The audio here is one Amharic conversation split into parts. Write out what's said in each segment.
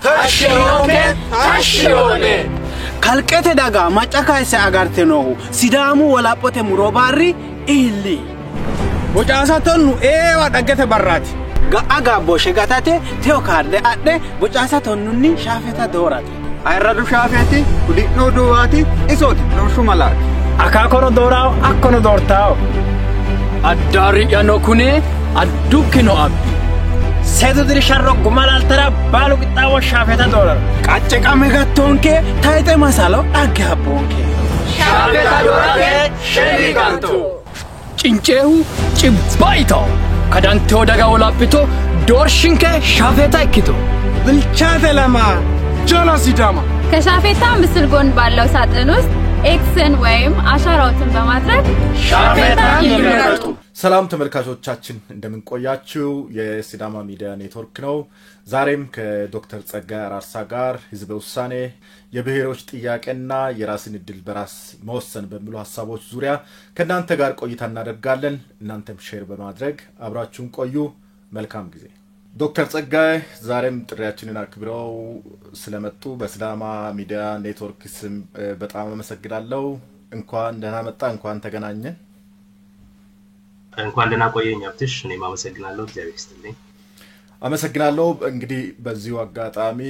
ታሽዮኔ ካልቀተ ዳጋ ማጫካይሰ አጋርተነው ሲዳሙ ወላጶተ ሙሮባሪ ኢሊ ቦጫሳቶኑ ኤዋ ዳገተ በራት ጋአጋቦ ሸጋታቴ ቴዎካርደ አደ ቦጫሳቶኑኒ ሻፈታ ዶራቴ አይራዱ ሻፈቲ ዲኖ ዶዋቲ ኢሶት ኖሹ ማላት አካኮሮ ዶራው አኮኖ ዶርታው አዳሪ ያኖኩኔ አዱክኖ አብ ሴቱ ድርሻሮ ጉማላልተራ ባሉ ቅጣው ሻፈታ ዶራ ቃጨቃ መጋቶንኬ ታይተ ማሳሎ አጋቦንኬ ሻፈታ ዶራቴ ሸሊጋንቱ ጭንጨው ጭባይቶ ከዳንቴ ወደጋ ወላብቶ ዶርሽንከ ሻፈታ ይክቶ ብልቻተ ለማ ጆሎሲዳማ ከሻፈታ ምስል ጎን ባለው ሳጥን ውስጥ ኤክስን ወይም አሻራዎችን በማድረግ ሻፈታ ይመረጡ። ሰላም ተመልካቾቻችን እንደምን ቆያችሁ? የሲዳማ ሚዲያ ኔትወርክ ነው። ዛሬም ከዶክተር ጸጋይ አራርሳ ጋር ሕዝበ-ውሳኔ የብሔሮች ጥያቄና የራስን እድል በራስ መወሰን በሚሉ ሐሳቦች ዙሪያ ከናንተ ጋር ቆይታ እናደርጋለን። እናንተም ሼር በማድረግ አብራችሁን ቆዩ። መልካም ጊዜ። ዶክተር ጸጋይ ዛሬም ጥሪያችንን አክብረው ስለመጡ በሲዳማ ሚዲያ ኔትወርክ ስም በጣም አመሰግናለሁ። እንኳን ደህና መጣ፣ እንኳን ተገናኘን። እንኳን ደህና ቆየኝ አብትሽ። እኔም አመሰግናለሁ። እግዚአብሔር ይስጥልኝ። አመሰግናለሁ። እንግዲህ በዚሁ አጋጣሚ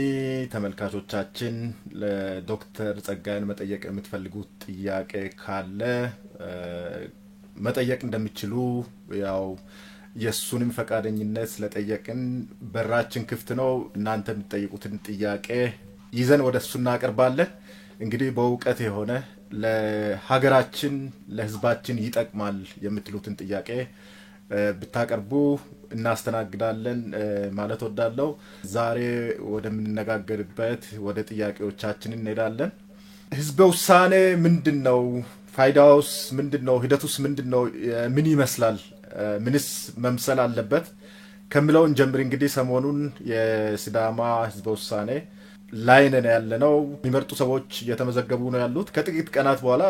ተመልካቾቻችን ለዶክተር ጸጋይን መጠየቅ የምትፈልጉት ጥያቄ ካለ መጠየቅ እንደምትችሉ ያው የሱንም ፈቃደኝነት ስለጠየቅን በራችን ክፍት ነው። እናንተ የምትጠይቁትን ጥያቄ ይዘን ወደሱ እናቀርባለን። እንግዲህ በእውቀት የሆነ ለሀገራችን ለህዝባችን ይጠቅማል የምትሉትን ጥያቄ ብታቀርቡ እናስተናግዳለን ማለት ወዳለው። ዛሬ ወደምንነጋገርበት ወደ ጥያቄዎቻችን እንሄዳለን። ሕዝበ-ውሳኔ ምንድነው? ፋይዳውስ ምንድነው? ሂደቱስ ምንድነው? ምን ይመስላል? ምንስ መምሰል አለበት ከመለው እንጀምር። እንግዲህ ሰሞኑን የሲዳማ ሕዝበ-ውሳኔ ላይ ነን ያለነው። የሚመርጡ ሰዎች እየተመዘገቡ ነው ያሉት። ከጥቂት ቀናት በኋላ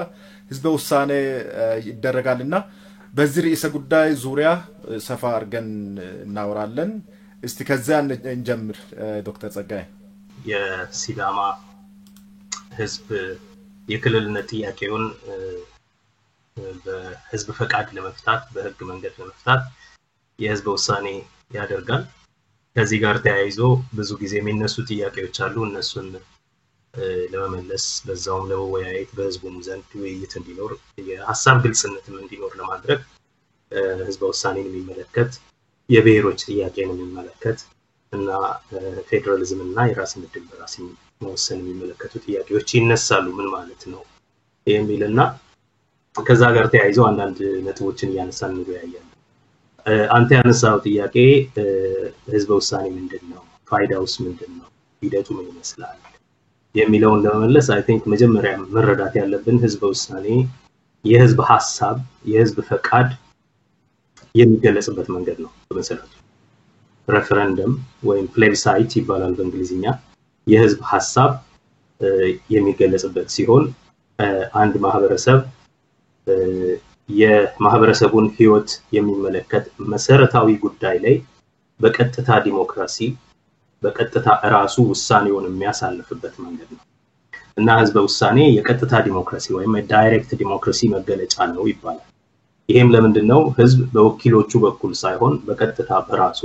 ሕዝበ-ውሳኔ ይደረጋልና በዚህ ርዕሰ ጉዳይ ዙሪያ ሰፋ አድርገን እናወራለን። እስቲ ከዚያ እንጀምር። ዶክተር ጸጋይ የሲዳማ ሕዝብ የክልልነት ጥያቄውን በህዝብ ፈቃድ ለመፍታት በህግ መንገድ ለመፍታት የሕዝበ-ውሳኔ ያደርጋል። ከዚህ ጋር ተያይዞ ብዙ ጊዜ የሚነሱ ጥያቄዎች አሉ። እነሱን ለመመለስ በዛውም ለወያየት በህዝቡም ዘንድ ውይይት እንዲኖር የሐሳብ ግልጽነትም እንዲኖር ለማድረግ ሕዝበ-ውሳኔን የሚመለከት የብሔሮች ጥያቄን የሚመለከት እና ፌደራሊዝም እና የራስን እድል በራስ መወሰን የሚመለከቱ ጥያቄዎች ይነሳሉ። ምን ማለት ነው የሚልና ከዛ ጋር ተያይዞ አንዳንድ ነጥቦችን ያነሳን እንወያያለን። አንተ ያነሳው ጥያቄ ሕዝበ-ውሳኔ ምንድነው? ፋይዳውስ ምንድነው? ሂደቱ ምን ይመስላል የሚለውን ለመመለስ አይ ቲንክ መጀመሪያ መረዳት ያለብን ሕዝበ-ውሳኔ የህዝብ ሐሳብ የህዝብ ፈቃድ የሚገለጽበት መንገድ ነው። በመሰረቱ ሬፈረንደም ወይም ፕሌቢሳይት ይባላል በእንግሊዝኛ። የህዝብ ሐሳብ የሚገለጽበት ሲሆን አንድ ማህበረሰብ የማህበረሰቡን ህይወት የሚመለከት መሰረታዊ ጉዳይ ላይ በቀጥታ ዲሞክራሲ በቀጥታ ራሱ ውሳኔውን የሚያሳልፍበት መንገድ ነው እና ሕዝበ-ውሳኔ የቀጥታ ዲሞክራሲ ወይም ዳይሬክት ዲሞክራሲ መገለጫ ነው ይባላል። ይሄም ለምንድነው? ህዝብ በወኪሎቹ በኩል ሳይሆን በቀጥታ በራሱ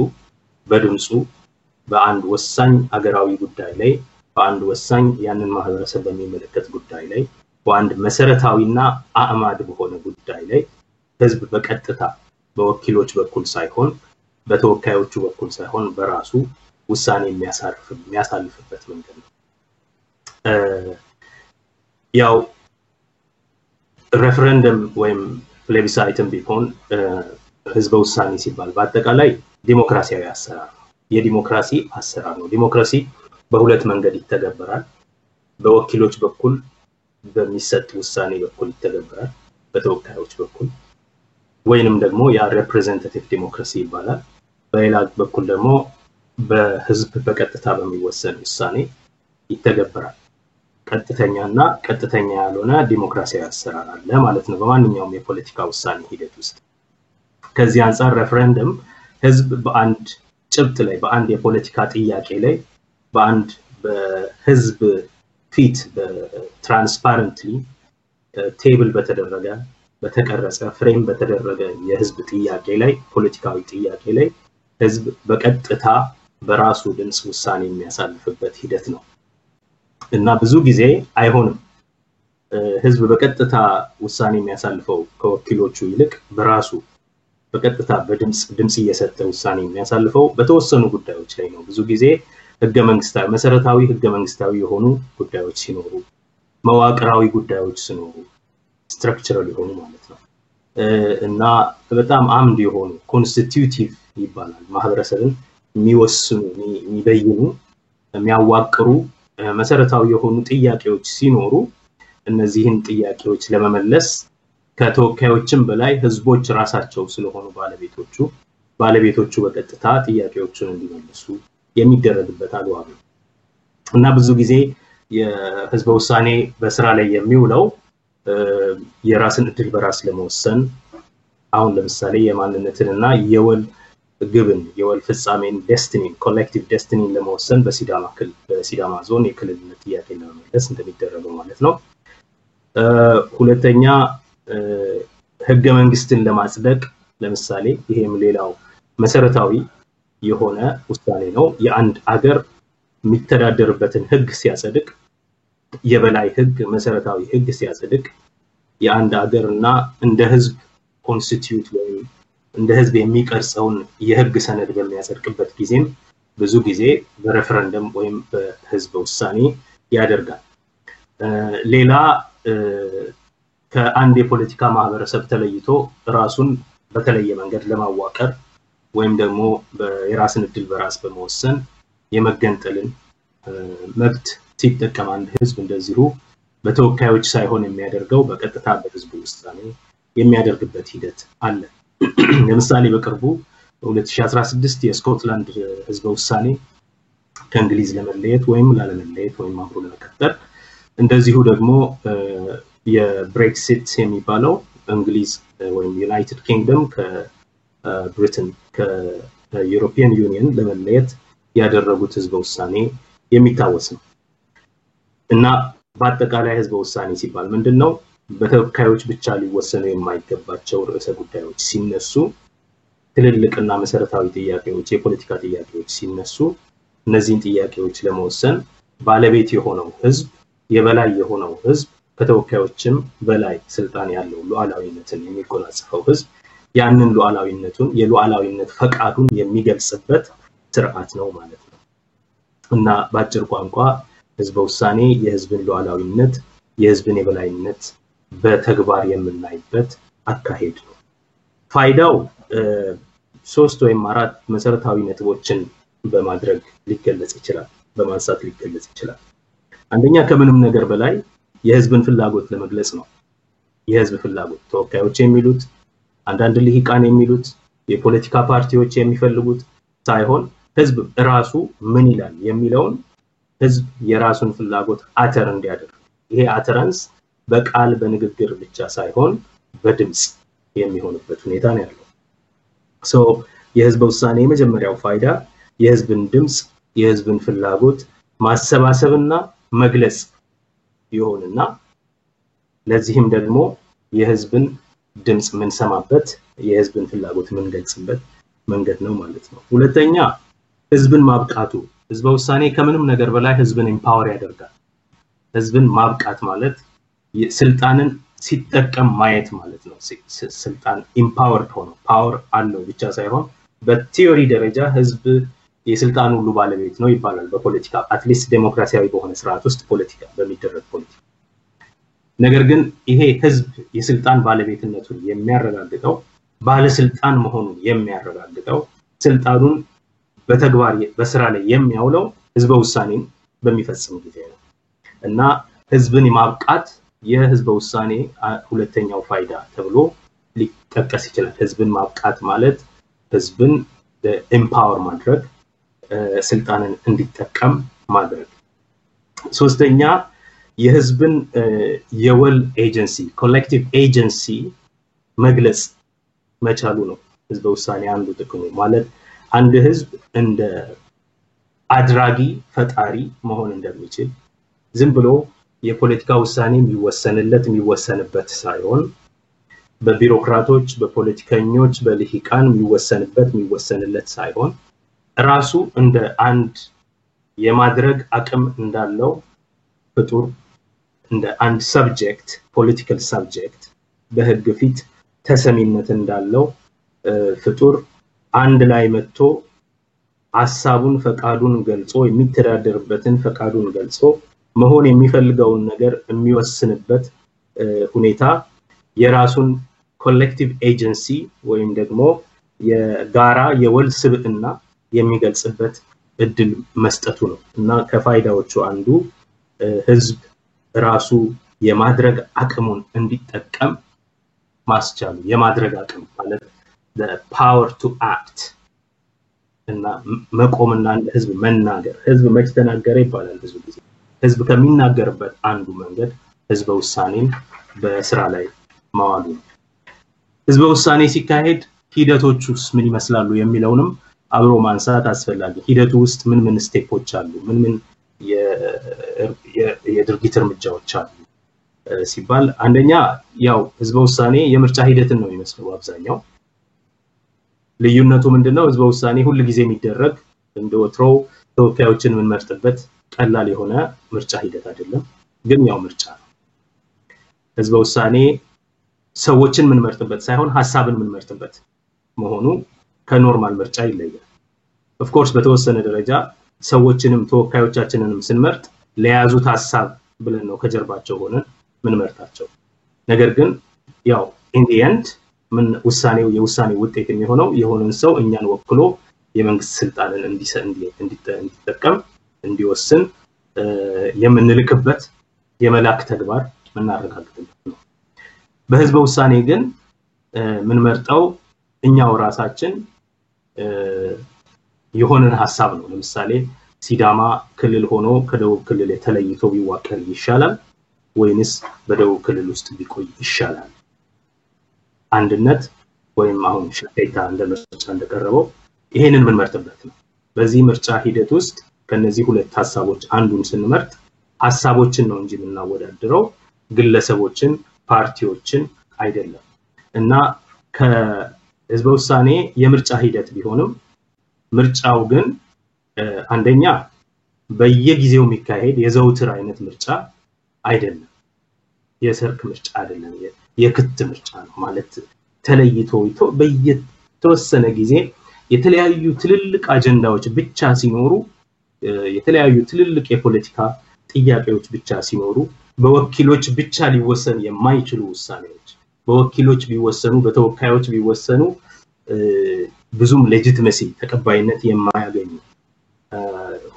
በድምጹ በአንድ ወሳኝ አገራዊ ጉዳይ ላይ በአንድ ወሳኝ ያንን ማህበረሰብ በሚመለከት ጉዳይ ላይ በአንድ መሰረታዊና አዕማድ በሆነ ጉዳይ ላይ ህዝብ በቀጥታ በወኪሎች በኩል ሳይሆን በተወካዮቹ በኩል ሳይሆን በራሱ ውሳኔ የሚያሳልፍበት መንገድ ነው። ያው ሬፈረንደም ወይም ፕሌቢሳይትም ቢሆን ሕዝበ-ውሳኔ ሲባል በአጠቃላይ ዲሞክራሲያዊ አሰራር ነው። የዲሞክራሲ አሰራር ነው። ዲሞክራሲ በሁለት መንገድ ይተገበራል። በወኪሎች በኩል በሚሰጥ ውሳኔ በኩል ይተገበራል፣ በተወካዮች በኩል ወይንም ደግሞ ያ ሪፕሬዘንታቲቭ ዲሞክራሲ ይባላል። በሌላ በኩል ደግሞ በህዝብ በቀጥታ በሚወሰን ውሳኔ ይተገበራል። ቀጥተኛና ቀጥተኛ ያልሆነ ዲሞክራሲያዊ አሰራር አለ ማለት ነው በማንኛውም የፖለቲካ ውሳኔ ሂደት ውስጥ። ከዚህ አንፃር ሬፈረንደም ህዝብ በአንድ ጭብጥ ላይ በአንድ የፖለቲካ ጥያቄ ላይ በአንድ በህዝብ ፊት በትራንስፓረንትሊ ቴብል በተቀረጸ ፍሬም በተደረገ የህዝብ ጥያቄ ላይ ፖለቲካዊ ጥያቄ ላይ ህዝብ በቀጥታ በራሱ ድምጽ ውሳኔ የሚያሳልፍበት ሂደት ነው እና ብዙ ጊዜ አይሆንም ህዝብ በቀጥታ ውሳኔ የሚያሳልፈው ከወኪሎቹ ይልቅ በራሱ በቀጥታ በድምጽ እየሰጠ ውሳኔ የሚያሳልፈው በተወሰኑ ጉዳዮች ላይ ነው ብዙ ጊዜ ህገ መንግስታዊ መሰረታዊ ህገ መንግስታዊ የሆኑ ጉዳዮች ሲኖሩ መዋቅራዊ ጉዳዮች ሲኖሩ ስትራክቸራል የሆኑ ማለት ነው እና በጣም አምድ የሆኑ ኮንስቲቲዩቲቭ ይባላል ማህበረሰብን የሚወስኑ የሚበይኑ የሚያዋቅሩ መሰረታዊ የሆኑ ጥያቄዎች ሲኖሩ እነዚህን ጥያቄዎች ለመመለስ ከተወካዮችም በላይ ህዝቦች ራሳቸው ስለሆኑ ባለቤቶቹ በቀጥታ ጥያቄዎችን እንዲመልሱ የሚደረግበት አግባብ ነው እና ብዙ ጊዜ የህዝበ ውሳኔ በስራ ላይ የሚውለው የራስን እድል በራስ ለመወሰን አሁን ለምሳሌ የማንነትንና የወል ፍጻሜን ዴስቲኒ ኮሌክቲቭ ዴስቲኒ ለመወሰን በሲዳማ ዞን የክልልነት ጥያቄ ለመመለስ እንደሚደረገው ማለት ነው ሁለተኛ ህገ መንግስትን ለማጽደቅ ለምሳሌ ይሄም ሌላው መሰረታዊ የሆነ ውሳኔ ነው የአንድ አገር የሚተዳደርበትን ህግ ሲያጸድቅ የበላይ ህግ መሰረታዊ ህግ ሲያጸድቅ የአንድ አገርና እንደ ህዝብ ኮንስቲቲዩት ወይም እንደ ህዝብ የሚቀርጸውን የህግ ሰነድ በሚያጸድቅበት ጊዜም ብዙ ጊዜ በሬፈረንደም ወይም በህዝበ ውሳኔ ያደርጋል ሌላ ከአንድ የፖለቲካ ማህበረሰብ ተለይቶ ራሱን በተለየ መንገድ ለማዋቀር ወይም ደግሞ የራስን እድል በራስ በመወሰን የመገንጠልን መብት ሲጠቀም አንድ ህዝብ እንደዚሁ በተወካዮች ሳይሆን የሚያደርገው በቀጥታ በህዝቡ ውሳኔ የሚያደርግበት ሂደት አለ ለምሳሌ በቅርቡ 2016 የስኮትላንድ ህዝበ ውሳኔ ከእንግሊዝ ለመለየት ወይም ላለመለየት ወይም አብሮ ለመቀጠል እንደዚሁ ደግሞ የብሬክሲት የሚባለው እንግሊዝ ወይም ዩናይትድ ኪንግደም ከብሪትን ከዩሮፒያን ዩኒየን ለመለየት ያደረጉት ህዝበ ውሳኔ የሚታወስ ነው እና በአጠቃላይ ህዝበ ውሳኔ ሲባል ምንድነው በተወካዮች ብቻ ሊወሰኑ የማይገባቸው ርዕሰ ጉዳዮች ሲነሱ ትልልቅና መሰረታዊ ጥያቄዎች የፖለቲካ ጥያቄዎች ሲነሱ እነዚህን ጥያቄዎች ለመወሰን ባለቤት የሆነው ህዝብ የበላይ የሆነው ህዝብ ከተወካዮችም በላይ ስልጣን ያለው ሉዓላዊነትን የሚቆናጽፈው ህዝብ ያንን የሉዓላዊነት ፈቃዱን የሚገልጽበት ስርዓት ነው ማለት ነው እና በአጭር ቋንቋ ህዝበ ውሳኔ የህዝብን ሉዓላዊነት የህዝብን የበላይነት በተግባር የምናይበት አካሄድ ነው ፋይዳው 3 ወይም 4 መሰረታዊ ነጥቦችን በማድረግ ሊገለጽ ይችላል በማንሳት ሊገለጽ ይችላል አንደኛ ከምንም ነገር በላይ የህዝብን ፍላጎት ለመግለጽ ነው የህዝብ ፍላጎት ተወካዮች የሚሉት አንዳንድ ልሂቃን የሚሉት የፖለቲካ ፓርቲዎች የሚፈልጉት ሳይሆን ህዝብ ራሱ ምን ይላል የሚለውን ህዝብ የራሱን ፍላጎት አተር እንዲያደርግ ይሄ አተራንስ በቃል በንግግር ብቻ ሳይሆን በድምጽ የሚሆንበት ሁኔታ ነው ያለው የህዝብ ውሳኔ የመጀመሪያው ፋይዳ የህዝብን ድምጽ የህዝብን ፍላጎት ማሰባሰብና መግለጽ ይሆንና ለዚህም ደግሞ የህዝብን ድምጽ ምን ሰማበት የህዝብን ፍላጎት ምን ገልጽበት መንገድ ነው ማለት ነው ሁለተኛ ህዝብን ማብቃቱ ህዝበ ውሳኔ ከምንም ነገር በላይ ህዝብን ኤምፓወር ያደርጋል ህዝብን ማብቃት ማለት ስልጣንን ሲጠቀም ማየት ማለት ነው ስልጣን ኤምፓወርድ ሆኖ ፓወር አለው ብቻ ሳይሆን በቲዮሪ ደረጃ ህዝብ የስልጣን ሁሉ ባለቤት ነው ይባላል በፖለቲካ አትሊስት ዴሞክራሲያዊ በሆነ ስርዓት ውስጥ ፖለቲካ በሚደረግ ፖለቲካ ነገር ግን ይሄ ህዝብ የስልጣን ባለቤትነቱን የሚያረጋግጠው ባለስልጣን መሆኑን የሚያረጋግጠው ስልጣኑን በተግባር በስራ ላይ የሚያውለው ህዝበ ውሳኔን በሚፈጽም ጊዜ ነው እና ህዝብን ማብቃት የህዝበ ውሳኔ ሁለተኛው ፋይዳ ተብሎ ሊጠቀስ ይችላል ህዝብን ማብቃት ማለት ህዝብን ኤምፓወር ማድረግ ስልጣንን እንዲጠቀም ማድረግ ሶስተኛ የህዝብን የወል ኤጀንሲ ኮሌክቲቭ ኤጀንሲ መግለጽ መቻሉ ነው ህዝበ ውሳኔ አንዱ ጥቅሙ ማለት አንድ ህዝብ እንደ አድራጊ ፈጣሪ መሆን እንደሚችል ዝም ብሎ የፖለቲካ ውሳኔ የሚወሰንበት ሳይሆን በቢሮክራቶች በፖለቲከኞች በልሂቃን የሚወሰንለት ሳይሆን ራሱ እንደ አንድ የማድረግ አቅም እንዳለው ፍጡር እንደ አንድ ሰብጀክት ፖለቲካል ሰብጀክት በህግ ፊት ተሰሚነት እንዳለው ፍጡር አንድ ላይ መጥቶ ሐሳቡን ፈቃዱን ገልጾ የሚተዳደርበትን ፈቃዱን ገልጾ መሆን የሚፈልገውን ነገር የሚወስንበት ሁኔታ የራሱን ኮሌክቲቭ ኤጀንሲ ወይም ደግሞ የጋራ የወል ስብዕና የሚገልጽበት እድል መስጠቱ ነው እና ከፋይዳዎቹ አንዱ ህዝብ ራሱ የማድረግ አቅሙን እንዲጠቀም ማስቻሉ የማድረግ አቅም ማለት the power to act እና መቆምና እንደ ህዝብ መናገር ህዝብ መች ተናገረ ይባላል ብዙ ጊዜ ህዝብ ከሚናገርበት አንዱ መንገድ ህዝበ ውሳኔን በስራ ላይ ማዋሉ ነው ህዝበ ውሳኔ ሲካሄድ ሂደቶቹስ ምን ይመስላሉ የሚለውንም አብሮ ማንሳት አስፈላጊ ሂደቱ ውስጥ ምን ስቴፖች አሉ ምን የድርጊት እርምጃዎች አሉ ሲባል አንደኛ ያው ህዝበ ውሳኔ የምርጫ ሂደትን ነው የሚመስለው አብዛኛው ልዩነቱ ምንድነው ህዝበ ውሳኔ ሁሉ ጊዜ የሚደረግ እንደወትሮው ተወካዮችን ምን መርጥበት ቀላል የሆነ ምርጫ ሂደት አይደለም ግን ያው ምርጫ ነው ህዝበ ውሳኔ ሰዎችን ምን መርጥበት ሳይሆን ሐሳብን ምን መርጥበት መሆኑ ከኖርማል ምርጫ ይለያል ኦፍ ኮርስ በተወሰነ ደረጃ ሰዎችንም ተወካዮቻችንንም ስንመርጥ ለያዙት ሐሳብ ብለን ነው ከጀርባቸው ሆነን ምን መርጣቸው ነገር ግን ያው in the end ምን ውሳኔው የውሳኔ ውጤት የሚሆነው የሆነን ሰው እኛን ወክሎ የመንግስት ስልጣንን እንዲጠቀም እንዲወስን የምንልክበት የመላክ ተግባር እናረጋግጥበት ነው በህዝበ ውሳኔ ግን ምን መርጠው እኛው ራሳችን የሆነን ሐሳብ ነው ለምሳሌ ሲዳማ ክልል ሆኖ ከደቡብ ክልል የተለይቶ ቢዋቀር ይሻላል ወይንስ በደቡብ ክልል ውስጥ ቢቆይ ይሻላል አንድነት ወይም አሁን ሸቀይታ እንደምርጫ እንደቀረበው ይሄንን ምን መርጥበት ነው በዚህ ምርጫ ሂደት ውስጥ ከነዚህ ሁለት ሐሳቦች አንዱን ስንመርጥ ሐሳቦችን ነው እንጂ እናወዳድረው ግለሰቦችን ፓርቲዎችን አይደለም እና ከህዝበ ውሳኔ የምርጫ ሂደት ቢሆንም ምርጫው ግን አንደኛ በየጊዜው የሚካሄድ የዘውትር አይነት ምርጫ አይደለም የሰርክ ምርጫ አይደለም የክት ምርጫ ነው ማለት ተለይቶ በየተወሰነ ጊዜ የተለያዩ ትልልቅ አጀንዳዎች ብቻ ሲኖሩ የተለያዩ ትልልቅ የፖለቲካ ጥያቄዎች ብቻ ሲኖሩ በወኪሎች ብቻ ሊወሰን የማይችሉ ውሳኔዎች በወኪሎች ቢወሰኑ በተወካዮች ቢወሰኑ ብዙም ሌጂቲመሲ ተቀባይነት የማያገኙ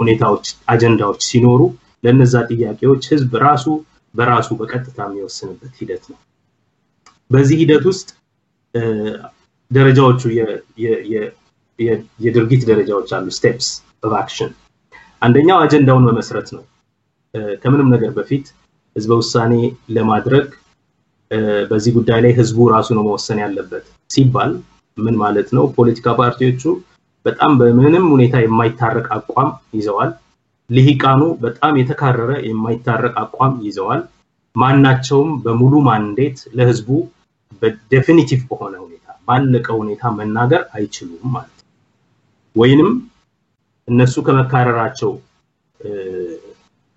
ሁኔታዎች አጀንዳዎች ሲኖሩ ለነዛ ጥያቄዎች ህዝብ ራሱ በራሱ በቀጥታ የሚወስንበት ሂደት ነው በዚህ ሂደት ውስጥ ደረጃዎቹ የድርጊት ደረጃዎች አሉ steps of action አንደኛው አጀንዳውን መመስረት ነው ከምንም ነገር በፊት ህዝበ ውሳኔ ለማድረግ በዚህ ጉዳይ ላይ ህዝቡ ራሱ ነው መወሰን ያለበት ሲባል ምን ማለት ነው ፖለቲካ ፓርቲዎቹ በጣም በምንም ሁኔታ የማይታረቅ አቋም ይዘዋል ልሂቃኑ በጣም የተካረረ የማይታረቅ አቋም ይዘዋል ማናቸውም በሙሉ ማንዴት ለህዝቡ በዴፊኒቲቭ በሆነ ሁኔታ ባለቀ ሁኔታ መናገር አይችሉም ማለት ወይንም እነሱ ከመካረራቸው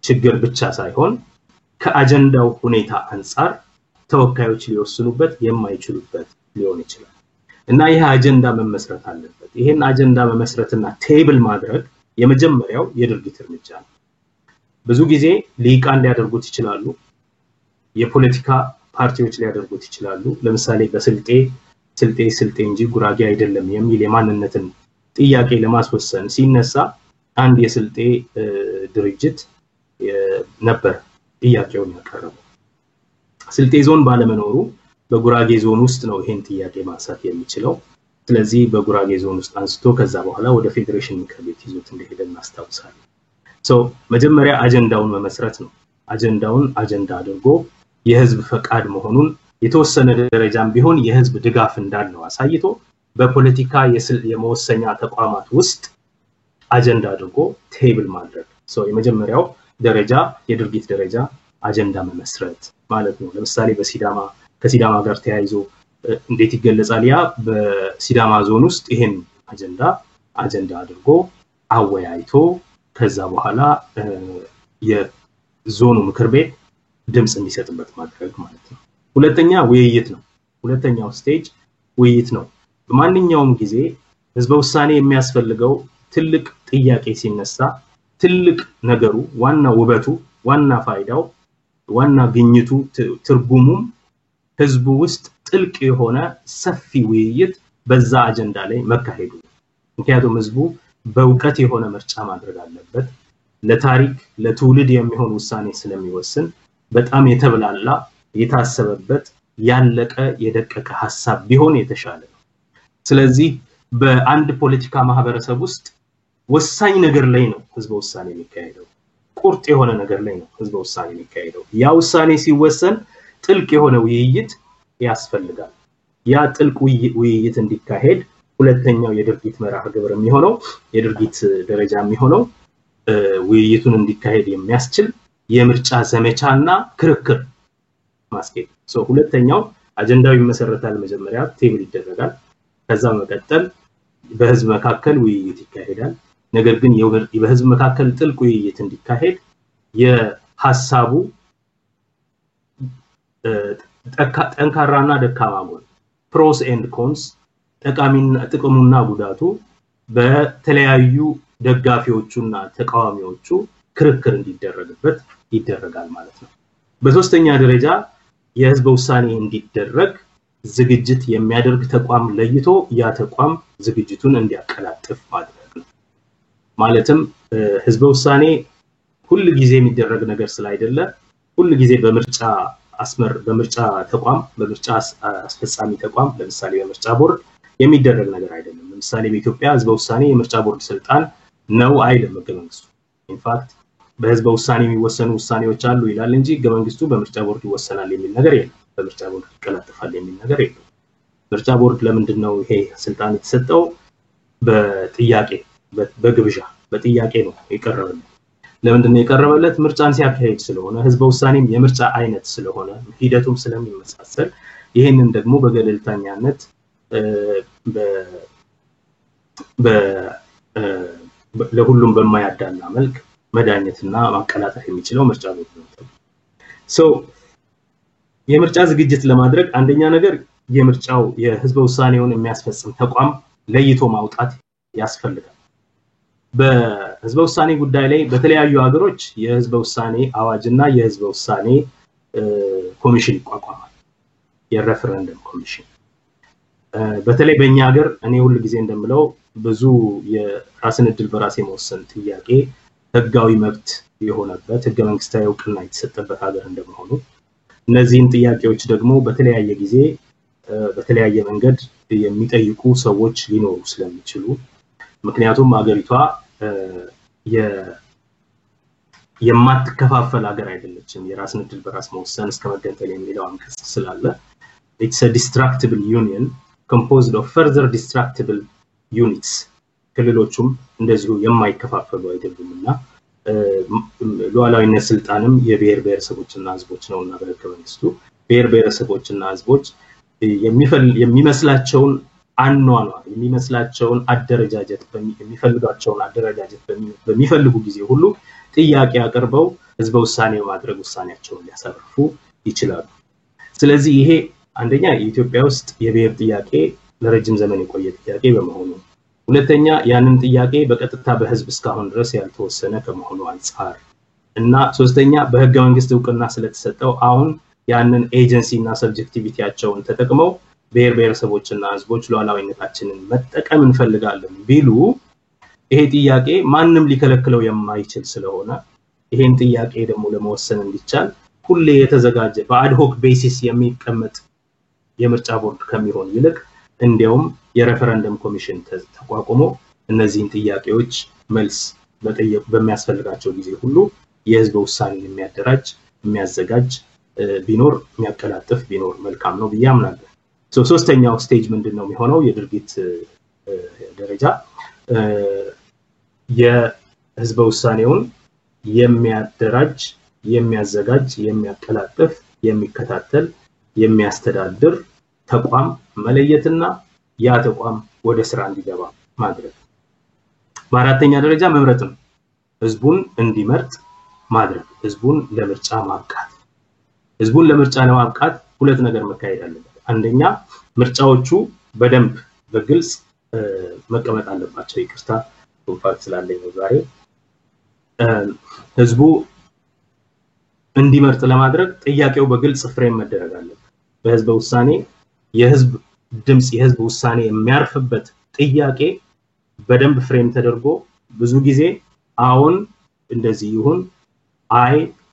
ችግር ብቻ ሳይሆን ከአጀንዳው ሁኔታ አንፃር ተወካዮች ሊወስኑበት የማይችሉበት ሊሆን ይችላል እና ይሄ አጀንዳ መመስረት አለበት ይሄን አጀንዳ መመስረትና ቴብል ማድረግ የመጀመሪያው የድርጊት እርምጃ ነው ብዙ ጊዜ ሊቃን ሊያደርጉት ይችላሉ የፖለቲካ ፓርቲዎች ሊያደርጉት ይችላሉ ለምሳሌ በስልጤ እንጂ ጉራጌ አይደለም የሚል የማንነትን ጥያቄ ለማስወሰን ሲነሳ አንድ የስልጤ ድርጅት ነበር ጥያቄውን ያቀረበው ስልጤ ዞን ባለመኖሩ በጉራጌ ዞን ውስጥ ነው ይሄን ጥያቄ ማንሳት የሚችለው ስለዚህ በጉራጌ ዞን ውስጥ አንስቶ ከዛ በኋላ ወደ ፌዴሬሽን ምክር ቤት ይዞት እንደሄደ እናስታውሳለን መጀመሪያ አጀንዳውን መመስረት ነው አጀንዳውን አጀንዳ አድርጎ የህዝብ ፈቃድ መሆኑን የተወሰነ ደረጃም ቢሆን የህዝብ ድጋፍ እንዳለው አሳይቶ በፖለቲካ የመወሰኛ ተቋማት ውስጥ አጀንዳ አድርጎ ቴብል ማድረግ የመጀመሪያው ደረጃ የድርጊት ደረጃ አጀንዳ መመስረት ማለት ነው ለምሳሌ ከሲዳማ ጋር ተያይዞ እንዴት ይገለጻል ያ በሲዳማ ዞን ውስጥ ይሄን አጀንዳ አድርጎ አወያይቶ ከዛ በኋላ የዞኑ ምክር ቤት ድምጽ እንዲሰጥበት ማድረግ ማለት ነው ሁለተኛ ውይይት ነው ሁለተኛው ስቴጅ ውይይት ነው በማንኛውም ጊዜ ሕዝበ ውሳኔ የሚያስፈልገው ትልቅ ጥያቄ ሲነሳ ትልቅ ነገሩ ዋና ውበቱ ዋና ፋይዳው ዋና ግኝቱ ትርጉሙም ህዝቡ ውስጥ ጥልቅ የሆነ ሰፊ ውይይት በዛ አጀንዳ ላይ መካሄዱ ምክንያቱም ህዝቡ በእውቀት የሆነ ምርጫ ማድረግ አለበት ለታሪክ ለትውልድ የሚሆን ውሳኔ ስለሚወስን በጣም የተብላላ የታሰበበት ያለቀ የደቀቀ ሐሳብ ቢሆን የተሻለ ነው ስለዚህ በአንድ ፖለቲካ ማህበረሰብ ውስጥ ወሳኝ ነገር ላይ ነው ህዝበ ውሳኔ የሚካሄደው ቁርጥ የሆነ ነገር ላይ ነው ህዝበ ውሳኔ የሚካሄደው ያ ውሳኔ ሲወሰን ጥልቅ የሆነ ውይይት ያስፈልጋል ያ ጥልቅ ውይይት እንዲካሄድ ሁለተኛው የድርጊት መርሃ ግብር የሚሆነው የድርጊት ደረጃ የሚሆነው ውይይቱን እንዲካሄድ የሚያስችል የምርጫ ዘመቻና ክርክር ማስኬድ ሁለተኛው አጀንዳው ይመሰረታል መጀመሪያ ቴብል ይደረጋል ከዛ መቀጠል በህዝብ መካከል ውይይት ይካሄዳል ነገር ግን በህዝብ መካከል ጥልቅ ውይይት እንዲካሄድ የሐሳቡ ጠንካራና ደካማ ጎን ፕሮስ ኤንድ ኮንስ ጠቃሚና ጥቅሙና ጉዳቱ በተለያዩ ደጋፊዎቹና ተቃዋሚዎቹ ክርክር እንዲደረግበት ይደረጋል ማለት ነው በሶስተኛ ደረጃ የህዝበ ውሳኔ እንዲደረግ ዝግጅት የሚያደርግ ተቋም ለይቶ ያ ተቋም ዝግጅቱን እንዲያቀላጥፍ ማድረግ ነው ማለትም ህዝበ ውሳኔ ሁሉ ጊዜ የሚደረግ ነገር ስላይደለ ሁሉ ጊዜ በምርጫ ተቋም በምርጫ አስፈጻሚ ተቋም ለምሳሌ በምርጫ ቦርድ የሚደረግ ነገር አይደለም ለምሳሌ በኢትዮጵያ ህዝበ ውሳኔ የምርጫ ቦርድ ስልጣን ነው አይደለም ገመንግስቱ ኢንፋክት በህዝበ ውሳኔ የሚወሰኑ ውሳኔዎች አሉ ይላል እንጂ ገመንግስቱ በምርጫ ቦርድ ይወሰናል የሚል ነገር የለም በምርጫ ቦርድ ይቀላጥፋል የሚል ነገር የለም ምርጫ ቦርድ ለምንድነው ይሄ ስልጣን የተሰጠው በጥያቄ በግብዣ በጥያቄ ነው የቀረበለት ለምንድነው የቀረበለት ምርጫን ሲያካሂድ ስለሆነ ህዝበ ውሳኔም የምርጫ አይነት ስለሆነ ሂደቱም ስለሚመሳሰል ይሄንን ደግሞ በገለልተኛነት ለሁሉም በማያዳላ መልክ መዳኘትና ማቀላጠፍ የሚችለው ምርጫ ቦርድ ነው የምርጫ ዝግጅት ለማድረግ አንደኛ ነገር የምርጫው የህዝበ ውሳኔውን የሚያስፈጽም ተቋም ለይቶ ማውጣት ያስፈልጋል በህዝበ ውሳኔ ጉዳይ ላይ በተለያዩ ሀገሮች የህዝበ ውሳኔ አዋጅና የህዝበ ውሳኔ ኮሚሽን ይቋቋማል የሬፈረንደም ኮሚሽን በተለይ በእኛ ሀገር እኔ ሁሉ ጊዜ እንደምለው ብዙ የራስን እድል በራስ የመወሰን ጥያቄ ህጋዊ መብት የሆነበት ህገ መንግስታዊ እውቅና የተሰጠበት ሀገር እንደመሆኑ እነዚህን ጥያቄዎች ደግሞ በተለያየ ጊዜ በተለያየ መንገድ የሚጠይቁ ሰዎች ሊኖሩ ስለሚችሉ ምክንያቱም ሀገሪቷ የማትከፋፈል ሀገር አይደለችም የራስን እድል በራስ መወሰን እስከመገንጠል የሚለው አንቀጽ ስላለ it's a destructible union composed of further destructible units ክልሎቹም እንደዚሁ የማይከፋፈሉ አይደሉምና ሉዓላዊነት ስልጣንም የብሔር ብሔረሰቦችና ህዝቦች ነውና በህገ መንግስቱ ብሔር ብሔረሰቦችና ህዝቦች የሚመስላቸውን አኗኗር የሚመስላቸውን አደረጃጀት የሚፈልጋቸውን አደረጃጀት በሚፈልጉ ጊዜ ሁሉ ጥያቄ አቀርበው ህዝበ ውሳኔ ማድረግ ውሳኔያቸውን ሊያሳርፉ ይችላሉ ስለዚህ ይሄ አንደኛ የኢትዮጵያ ውስጥ የብሔር ጥያቄ ለረጅም ዘመን የቆየ ጥያቄ በመሆኑ ሁለተኛ ያንን ጥያቄ በቀጥታ በህዝብ እስካሁን ድረስ ያልተወሰነ ከመሆኑ አንፃር እና ሶስተኛ በህገ መንግስት እውቅና ስለተሰጠው አሁን ያንን ኤጀንሲና ሰብጀክቲቪቲያቸውን ተጠቅመው ብሔር ብሔረሰቦችና ህዝቦች ሉዓላዊነታችንን መጠቀም እንፈልጋለን ቢሉ ይሄ ጥያቄ ማንንም ሊከለክለው የማይችል ስለሆነ ይሄን ጥያቄ ደግሞ ለመወሰን እንዲቻል ሁሌ የተዘጋጀ በአድሆክ ቤሲስ የሚቀመጥ የምርጫ ቦርድ ከሚሆን ይልቅ እንዲያውም የሬፈረንደም ኮሚሽን ተቋቁሞ እነዚህን ጥያቄዎች መልስ በሚያስፈልጋቸው ጊዜ ሁሉ የህዝብ ውሳኔን የሚያደራጅ የሚያዘጋጅ ቢኖር የሚያቀላጥፍ ቢኖር መልካም ነው ብዬ አምናለሁ ሶስተኛው ስቴጅ ምንድነው የሚሆነው የድርጊት ደረጃ የሕዝበ ውሳኔውን የሚያደራጅ የሚያዘጋጅ የሚያቀላጥፍ የሚከታተል የሚያስተዳድር ተቋም መለየትና ያ ተቋም ወደ ስራ እንዲገባ ማድረግ በአራተኛ ደረጃ መምረጥ ነው ህዝቡን እንዲመርጥ ማድረግ ህዝቡን ለምርጫ ማብቃት ህዝቡን ለምርጫ ለማብቃት ሁለት ነገር መካሄድ አለበት አንደኛ ምርጫዎቹ በደንብ በግልጽ መቀመጥ አለባቸው ይቅርታ ወፋት ስላለኝ ነው ዛሬ ህዝቡ እንዲመርጥ ለማድረግ ጥያቄው በግልጽ ፍሬም መደረግ አለበት በህዝበ ውሳኔ የህዝብ ድምጽ የህዝብ ውሳኔ የሚያርፍበት ጥያቄ በደንብ ፍሬም ተደርጎ ብዙ ጊዜ አሁን እንደዚህ ይሁን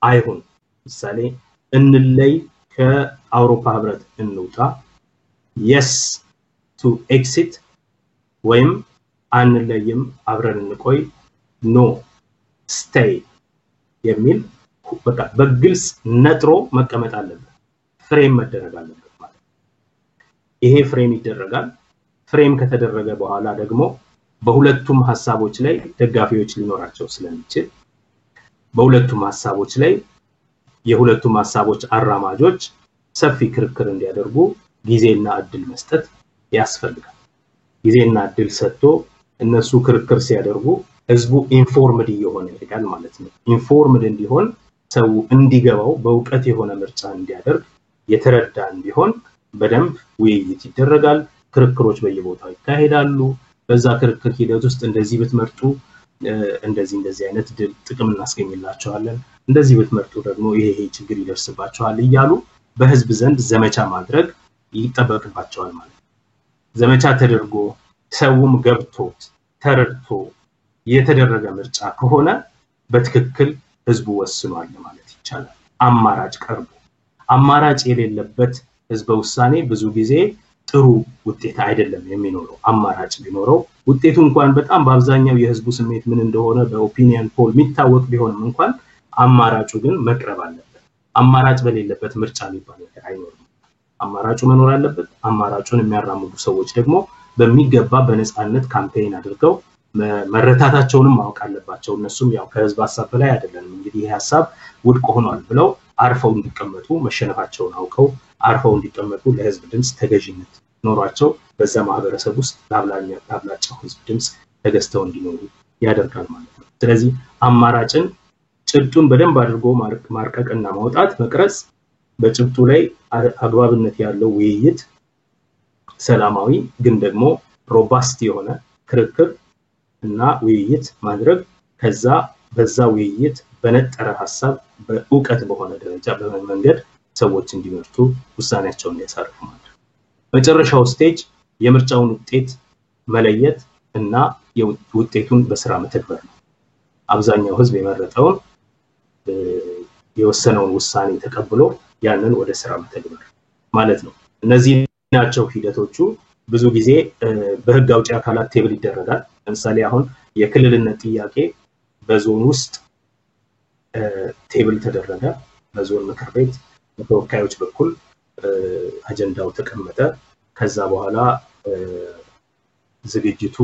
አይሁን ምሳሌ እንለይ ከአውሮፓ ህብረት እንውጣ yes to exit ወይም አንለይም አብረን እንቆይ no stay የሚል በቃ በግልጽ ነጥሮ መቀመጥ አለበት ፍሬም መደረግ አለበት ማለት ይሄ ፍሬም ይደረጋል ፍሬም ከተደረገ በኋላ ደግሞ በሁለቱም ሐሳቦች ላይ ደጋፊዎች ሊኖራቸው ስለሚችል በሁለቱም ሐሳቦች ላይ የሁለቱም ሐሳቦች አራማጆች ሰፊ ክርክር እንዲያደርጉ ጊዜና እድል መስጠት ያስፈልጋል ጊዜና እድል ሰጥቶ እነሱ ክርክር ሲያደርጉ ህዝቡ ኢንፎርምድ ይሆን ይላል ማለት ነው ኢንፎርምድ እንዲሆን ሰው እንዲገባው በእውቀት የሆነ ምርጫ እንዲያደርግ የተረዳ እንዲሆን በደንብ ውይይት ይደረጋል ክርክሮች በየቦታው ይካሄዳሉ በዛ ክርክር ሂደት ውስጥ እንደዚህ ብትመርጡ እንደዚህ አይነት ጥቅም እናስገኝላችኋለን እንደዚህ ብትመርጡ ደግሞ ይሄ ችግር ይደርስባችኋል ይያሉ በህዝብ ዘንድ ዘመቻ ማድረግ ይጠበቅባቸዋል ማለት ዘመቻ ተደርጎ ሰውም ገብቶ ተረድቶ የተደረገ ምርጫ ከሆነ በትክክል ህዝቡ ወስኗል ማለት ይቻላል አማራጭ ቀርቦ አማራጭ የሌለበት ህዝበ ውሳኔ ብዙ ጊዜ ጥሩ ውጤት አይደለም የሚኖረው አማራጭ ቢኖረው ውጤቱ እንኳን በጣም በአብዛኛው የህዝቡ ስሜት ምን እንደሆነ በኦፒኒየን ፖል የሚታወቅ ቢሆንም እንኳን አማራጩ ግን መቅረብ አለበት አማራጭ በሌለበት ምርጫ ሊባል ነገር አይኖርም አማራጩ መኖር አለበት አማራጩን የሚያራምዱ ሰዎች ደግሞ በሚገባ በነፃነት ካምፔይን አድርገው መረታታቸውንም ማወቅ አለባቸው እነሱም ያው ከህዝብ ሐሳብ ላይ አይደለም እንግዲህ ይሄ ሐሳብ ውድቅ ሆኗል ብለው አርፈው እንዲቀመጡ መሸነፋቸውን አውቀው አርፈው እንዲቀመጡ ለህዝብ ድምጽ ተገዥነት ኖሯቸው በዛ ማህበረሰብ ውስጥ ላብላጫው ህዝብ ድምጽ ተገዝተው እንዲኖሩ ያደርጋል ማለት ነው ስለዚህ አማራጭን ጭብጡን በደንብ አድርጎ ማርቀቅና ማውጣት መቅረጽ በጭብጡ ላይ አግባብነት ያለው ውይይት ሰላማዊ ግን ደግሞ ሮባስት የሆነ ክርክር እና ውይይት ማድረግ ከዛ በዛ ውይይት በነጠረ ሐሳብ በእውቀት በሆነ ደረጃ በመንገድ ሰዎች እንዲመርጡ ውሳኔያቸውን እንዲያሳርፉ ማለት መጨረሻው ስቴጅ የምርጫውን ውጤት መለየት እና የውጤቱን በስራ መተግበር ነው አብዛኛው ህዝብ የመረጠውን የወሰነውን ውሳኔ ተቀብሎ ያንን ወደ ስራ መተግበር ማለት ነው እነዚህ ናቸው ሂደቶቹ ብዙ ጊዜ በህግ አውጪ አካላት ቴብል ይደረጋል ለምሳሌ አሁን የክልልነት ጥያቄ በዞን ውስጥ ቴብል ተደረገ በዞን ምክር ቤት በተወካዮች በኩል አጀንዳው ተቀመጠ ከዛ በኋላ ዝግጅቱ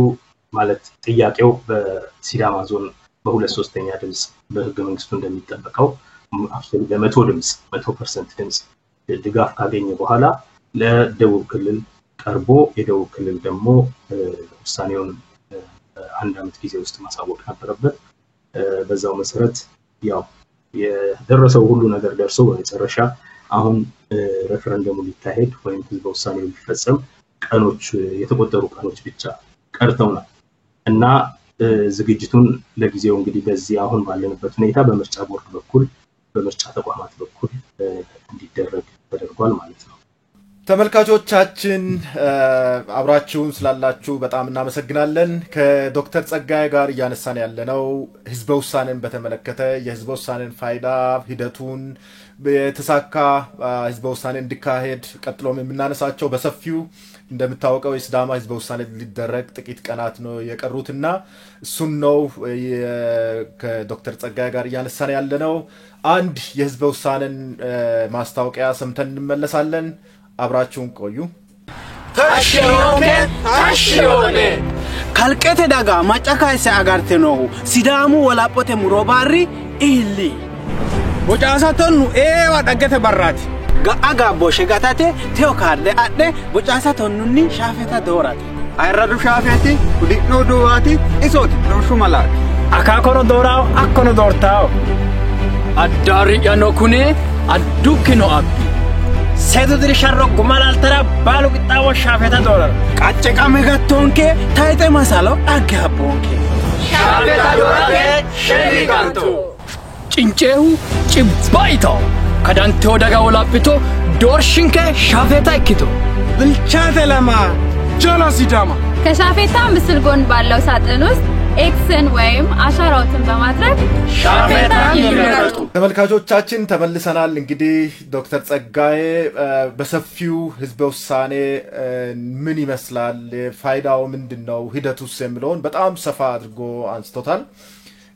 ማለት ጥያቄው በሲዳማ ዞን በ2/3 ድምጽ በህገ መንግስቱ እንደሚጠበቀው አብሶሉት በ100 ድምጽ 100% ድምጽ ድጋፍ ካገኘ በኋላ ለደቡብ ክልል ቀርቦ የደቡብ ክልል ደግሞ ውሳኔውን አንድ አመት ጊዜ ውስጥ ማሳወቅ ነበረበት በዛው መሰረት ያው የደረሰው ሁሉ ነገር ደርሶ በመጨረሻ አሁን ሬፈረንደሙ ሊካሄድ ወይም ህዝበ ውሳኔው ሊፈጸም ቀኖች የተቆጠሩ ቀኖች ብቻ ቀርተውናል እና ዝግጅቱን ለጊዜው እንግዲህ በዚህ አሁን ባለንበት ሁኔታ በምርጫ ቦርድ በኩል በምርጫ ተቋማት በኩል እንዲደረግ ተደርጓል ማለት ነው ተመልካቾቻችን አብራችሁን ስላላችሁ በጣም እናመሰግናለን ከዶክተር ጸጋዬ ጋር ያነሳን ያለነው ህዝበ ውሳኔን በተመለከተ የህዝበ ውሳኔን ፋይዳ ሂደቱን የተሳካ ህዝበ ውሳኔ እንዲካሄድ ቀጥሎም የምናነሳቸው በሰፊው እንደምታወቀው የሲዳማ ህዝበ ውሳኔ ሊደረግ ጥቂት ቀናት ነው የቀሩትና እሱን ነው ከዶክተር ጸጋዬ ጋር ያነሳን ያለነው አንድ የህዝበ ውሳኔን ማስታወቂያ ሰምተን እንመለሳለን አብራችሁን ቆዩ ታሽዮኔ kalqete daga macakaise agarte no sidamu walapote murobari illi bocaasa tonnu ewa daggete barrati aga boshe gatate teo karde adde bocaasa tonnunni shafeta dorate ayradu shafeti udino duwati isoti doshu malati akakono dorao akkono dortao addari yano kune addukino abbi sedu dir sharro gumalaltara balu qitawo shafeta dorar qacce qame gattonke tayte masalo agabonke shafeta dorake sheri kanto cincehu cibbaito kadante odaga wolapito dorshinke shafeta ikkito bilchate lama ጆሎ ሲዳማ ከሻፌታ ምስል ጎን ባለው ሳጥን ውስጥ ኤክስን ወይም አሻራዎችን በማድረግ ሻፌታ ይመረጡ። ተመልካቾቻችን ተመልሰናል። እንግዲህ ዶክተር ጸጋዬ በሰፊው ህዝበ ውሳኔ ምን ይመስላል፣ ፋይዳው ምንድነው፣ ሂደቱስ የሚለውን በጣም ሰፋ አድርጎ አንስቶታል።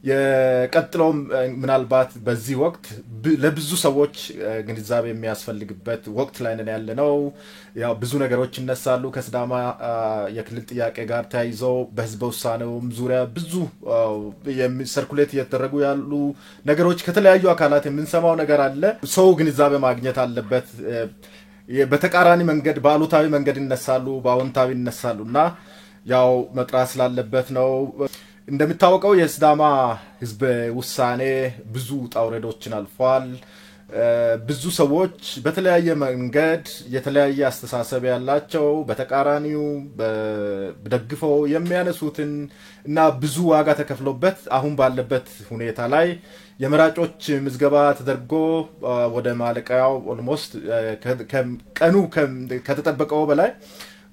የቀጥሎም ምናልባት በዚህ ወቅት ለብዙ ሰዎች ግንዛቤ የሚያስፈልግበት ወቅት ላይ ነን ያለነው። ያው ብዙ ነገሮች እነሳሉ ከስዳማ የክልል ጥያቄ ጋር ተያይዞ በህዝበ ውሳኔው ዙሪያ ብዙ ሰርኩሌት እየተደረጉ ያሉ ነገሮች ከተለያዩ አካላት የምንሰማው ነገር አለ። ሰው ግንዛቤ ማግኘት አለበት። በተቃራኒ መንገድ ባሉታዊ መንገድ እነሳሉ፣ ባውንታዊ እነሳሉና ያው መጥራት ስላለበት ነው። እንደምታወቀው የስዳማ ህዝበ ውሳኔ ብዙ ጣውረዶችን አልፏል። ብዙ ሰዎች በተለያየ መንገድ የተለያየ አስተሳሰብ ያላቸው በተቃራኒው በደግፈው የሚያነሱትን እና ብዙ ዋጋ ተከፍሎበት አሁን ባለበት ሁኔታ ላይ የመራጮች ምዝገባ ተደርጎ ወደ ማለቂያው ኦልሞስት ቀኑ ከተጠበቀው በላይ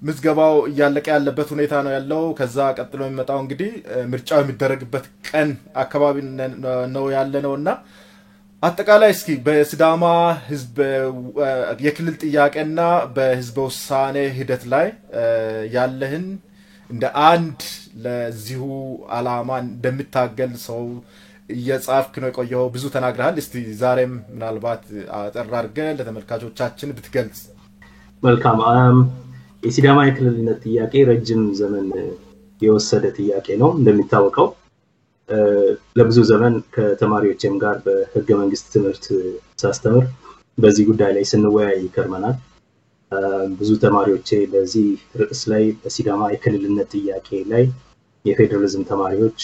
ምዝገባው ያለቀ ያለበት ሁኔታ ነው ያለው። ከዛ ቀጥሎ የሚመጣው እንግዲህ ምርጫው የሚደረግበት ቀን አካባቢ ነው ያለነውና አጠቃላይ እስኪ በስዳማ ህዝብ የክልል ጥያቄና በህዝበ ውሳኔ ሂደት ላይ ያለህን እንደ አንድ ለዚሁ አላማ እንደምታገል ሰው እየጻፍክ ነው የቆየው፣ ብዙ ተናግረሃል። እስቲ ዛሬም ምናልባት አጠር አድርገህ ለተመልካቾቻችን ብትገልጽ። መልካም። የሲዳማ የክልልነት ጥያቄ ረጅም ዘመን የወሰደ ጥያቄ ነው። እንደሚታወቀው ለብዙ ዘመን ከተማሪዎችም ጋር በህገ መንግስት ትምህርት ሳስተምር በዚህ ጉዳይ ላይ ስንወያይ ከርመናል። ብዙ ተማሪዎች በዚህ ርዕስ ላይ በሲዳማ የክልልነት ጥያቄ ላይ የፌደራሊዝም ተማሪዎች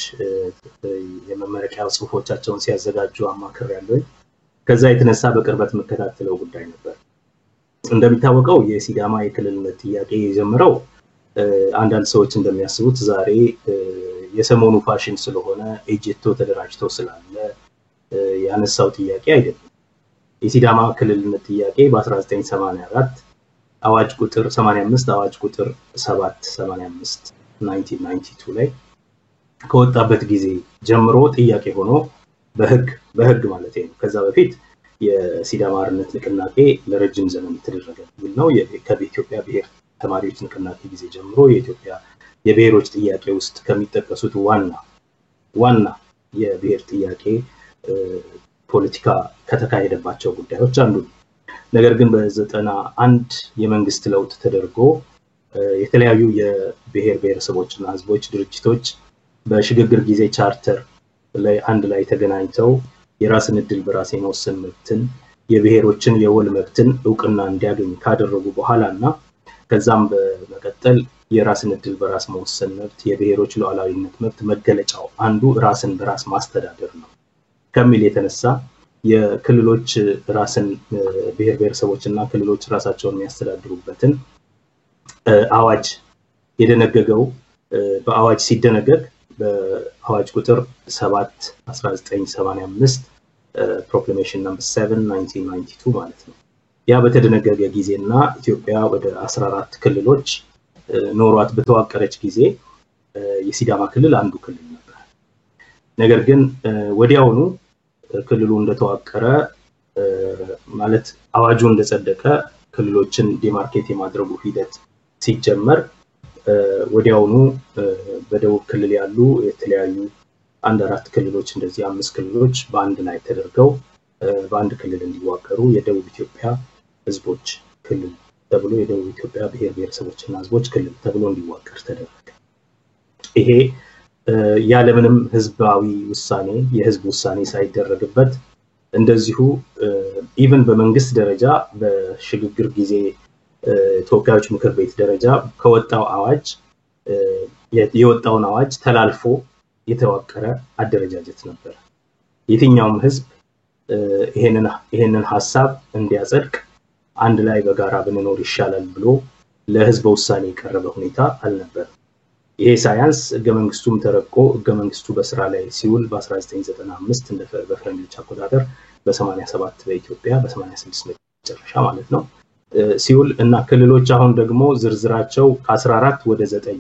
የመመረቂያ ጽሁፎቻቸውን ሲያዘጋጁ አማክሬያለሁ። ከዛ የተነሳ በቅርበት መከታተለው ጉዳይ ነበር። እንደሚታወቀው የሲዳማ የክልልነት ጥያቄ የጀመረው አንዳንድ ሰዎች እንደሚያስቡት ዛሬ የሰሞኑ ፋሽን ስለሆነ ኤጀቶ ተደራጅቶ ስላለ ያነሳው ጥያቄ አይደለም። የሲዳማ ክልልነት ጥያቄ በ1984 አዋጅ ቁጥር 85 አዋጅ ቁጥር 785 1992 ላይ ከወጣበት ጊዜ ጀምሮ ጥያቄ ሆኖ በህግ ማለት ነው። ከዛ በፊት የሲዳማ አርነት ንቅናቄ ለረጅም ዘመን ተደረገ ነው። ከኢትዮጵያ ብሔር ተማሪዎች ንቅናቄ ጊዜ ጀምሮ የኢትዮጵያ የብሔሮች ጥያቄ ውስጥ ከሚጠቀሱት ዋና የብሔር ጥያቄ ፖለቲካ ከተካሄደባቸው ጉዳዮች አንዱ። ነገር ግን በ91 የመንግስት ለውጥ ተደርጎ የተለያዩ የብሔር ብሔረሰቦችና ህዝቦች ድርጅቶች በሽግግር ጊዜ ቻርተር ላይ አንድ ላይ ተገናኝተው የራስን እድል በራስ የመወሰን መብትን የብሔሮችን የወል መብትን ዕውቅና እንዲያገኝ ካደረጉ በኋላና ከዛም በመቀጠል የራስን እድል በራስ መወሰን መብት የብሔሮች ሉዓላዊነት መብት መገለጫው አንዱ ራስን በራስ ማስተዳደር ነው ከሚል የተነሳ የክልሎች ራስን ብሔር ብሔረሰቦችና ክልሎች ራሳቸውን የሚያስተዳድሩበትን አዋጅ የደነገገው በአዋጅ ሲደነገግ በአዋጅ ቁጥር 7 1985 ፕሮክላሜሽን ነምበር 7 1992 ማለት ነው። ያ በተደነገገ ጊዜና ኢትዮጵያ ወደ 14 ክልሎች ኖሯት በተዋቀረች ጊዜ የሲዳማ ክልል አንዱ ክልል ነበር። ነገር ግን ወዲያውኑ ክልሉ እንደተዋቀረ ማለት አዋጁ እንደጸደቀ ክልሎችን ዲማርኬት የማድረጉ ሂደት ሲጀመር ወዲያውኑ በደቡብ ክልል ያሉ የተለያዩ አንድ አራት ክልሎች እንደዚህ 5 ክልሎች በአንድ ላይ ተደርገው በአንድ ክልል እንዲዋቀሩ የደቡብ ኢትዮጵያ ህዝቦች ክልል ተብሎ የደቡብ ኢትዮጵያ ብሔር ብሔረሰቦችና ህዝቦች ክልል ተብሎ እንዲዋቀር ተደረገ። ይሄ ያለምንም ህዝባዊ ውሳኔ የህዝብ ውሳኔ ሳይደረግበት እንደዚሁ ኢቭን በመንግስት ደረጃ በሽግግር ጊዜ ተወካዮች ምክር ቤት ደረጃ ከወጣው አዋጅ የወጣውን አዋጅ ተላልፎ የተዋቀረ አደረጃጀት ነበር። የትኛውም ህዝብ ይሄንን ሐሳብ እንዲያጸድቅ አንድ ላይ በጋራ ብንኖር ይሻላል ብሎ ለህዝበ ውሳኔ የቀረበ ሁኔታ አልነበረም። ይሄ ሳይንስ ህገ መንግስቱም ተረቆ ህገ መንግስቱ በስራ ላይ ሲውል በ1995 እንደ በፈረንጆች አቆጣጠር በ87 በኢትዮጵያ በ86 መጨረሻ ማለት ነው ሲውል እና ክልሎች አሁን ደግሞ ዝርዝራቸው ከ14 ወደ 9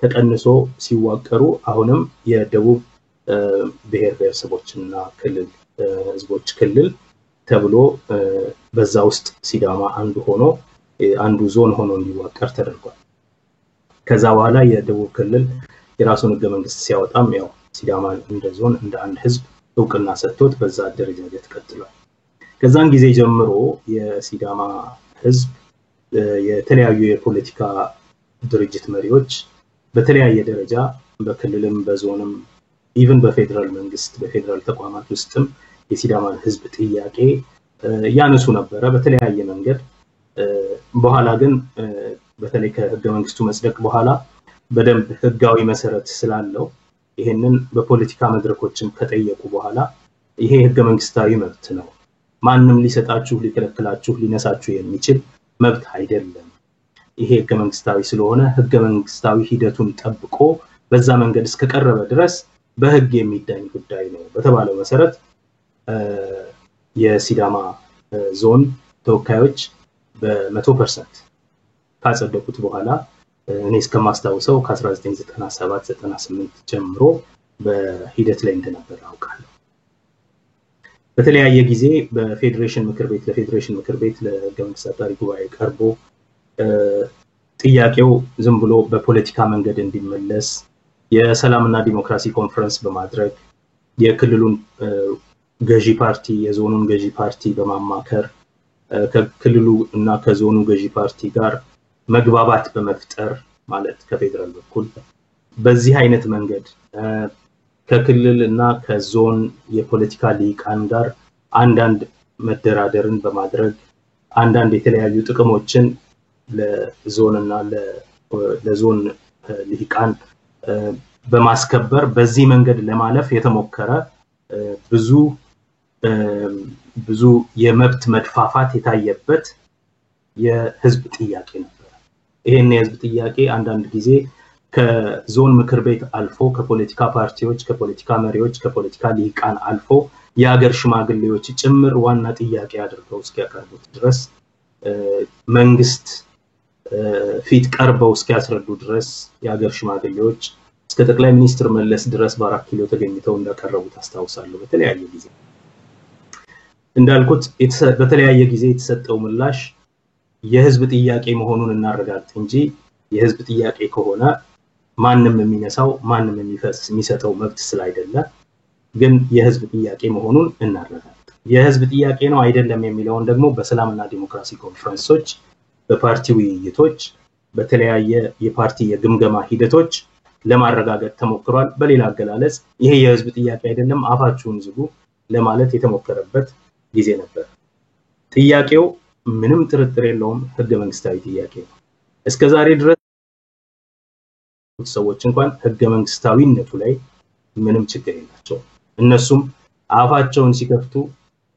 ተቀንሶ ሲዋቀሩ አሁንም የደቡብ ብሔር ብሔረሰቦችና ክልል ህዝቦች ክልል ተብሎ በዛ ውስጥ ሲዳማ አንዱ ዞን ሆኖ እንዲዋቀር ተደርጓል። ከዛ በኋላ የደቡብ ክልል የራሱን ህገ መንግስት ሲያወጣም ያው ሲዳማ እንደ ዞን እንደ አንድ ህዝብ እውቅና ሰጥቶት በዛ አደረጃጀት ቀጥሏል። ከዛን ጊዜ ጀምሮ የሲዳማ ህዝብ የተለያዩ የፖለቲካ ድርጅት መሪዎች በተለያየ ደረጃ በክልልም በዞንም ኢቭን በፌደራል መንግስት በፌደራል ተቋማት ውስጥም የሲዳማን ህዝብ ጥያቄ ያነሱ ነበር በተለያየ መንገድ። በኋላ ግን በተለይ ከህገ መንግስቱ መጽደቅ በኋላ በደንብ ህጋዊ መሰረት ስላለው ይሄንን በፖለቲካ መድረኮችን ከጠየቁ በኋላ ይሄ ህገ መንግስታዊ መብት ነው፣ ማንንም ሊሰጣችሁ ሊከለክላችሁ ሊነሳችሁ የሚችል መብት አይደለም፣ ይሄ ህገ መንግስታዊ ስለሆነ ህገ መንግስታዊ ሂደቱን ጠብቆ በዛ መንገድ እስከቀረበ ድረስ በህግ የሚዳኝ ጉዳይ ነው በተባለው መሰረት የሲዳማ ዞን ተወካዮች በ100% ካጸደቁት በኋላ እኔ እስከማስታውሰው ከ1997 98 ጀምሮ በሂደት ላይ እንደነበር አውቃለሁ። በተለያየ ጊዜ በፌዴሬሽን ምክር ቤት ለፌዴሬሽን ምክር ቤት ለህገ መንግስት አጣሪ ጉባኤ ቀርቦ ጥያቄው ዝም ብሎ በፖለቲካ መንገድ እንዲመለስ የሰላምና ዲሞክራሲ ኮንፈረንስ በማድረግ የክልሉን ገዢ ፓርቲ የዞኑን ገዢ ፓርቲ በማማከር ከክልሉ እና ከዞኑ ገዢ ፓርቲ ጋር መግባባት በመፍጠር ማለት ከፌደራል በኩል በዚህ አይነት መንገድ ከክልል እና ከዞን የፖለቲካ ሊቃን ጋር አንዳንድ መደራደርን በማድረግ አንዳንድ የተለያዩ ጥቅሞችን ለዞን እና ለዞን ሊቃን በማስከበር በዚህ መንገድ ለማለፍ የተሞከረ ብዙ የመብት መድፋፋት የታየበት የህዝብ ጥያቄ ነበር። ይሄን የህዝብ ጥያቄ አንዳንድ ጊዜ ከዞን ምክር ቤት አልፎ ከፖለቲካ ፓርቲዎች ከፖለቲካ መሪዎች ከፖለቲካ ሊቃን አልፎ የሀገር ሽማግሌዎች ጭምር ዋና ጥያቄ አድርገው እስኪያቀርቡት ድረስ መንግስት ፊት ቀርበው እስኪያስረዱ ድረስ የሀገር ሽማግሌዎች እስከ ጠቅላይ ሚኒስትር መለስ ድረስ በአራት ኪሎ ተገኝተው እንዳቀረቡት አስታውሳለሁ። በተለያየ ጊዜ እንዳልኩት በተለያየ ጊዜ የተሰጠው ምላሽ የህዝብ ጥያቄ መሆኑን እናረጋግጥ እንጂ የህዝብ ጥያቄ ከሆነ ማንንም የሚነሳው ማንንም የሚሰጠው መብት ስላይደለ ግን የህዝብ ጥያቄ መሆኑን እናረጋግጥ። የህዝብ ጥያቄ ነው አይደለም የሚለውን ደግሞ በሰላምና ዲሞክራሲ ኮንፈረንሶች በፓርቲ ውይይቶች በተለያየ የፓርቲ የግምገማ ሂደቶች ለማረጋገጥ ተሞክሯል። በሌላ አገላለጽ ይሄ የህዝብ ጥያቄ አይደለም አፋችሁን ዝጉ ለማለት የተሞከረበት ጊዜ ነበር። ጥያቄው ምንም ጥርጥር የለውም ህገ መንግስታዊ ጥያቄ ነው። እስከዛሬ ድረስ ሰዎች እንኳን ህገ መንግስታዊነቱ ላይ ምንም ችግር የላቸው። እነሱም አፋቸውን ሲከፍቱ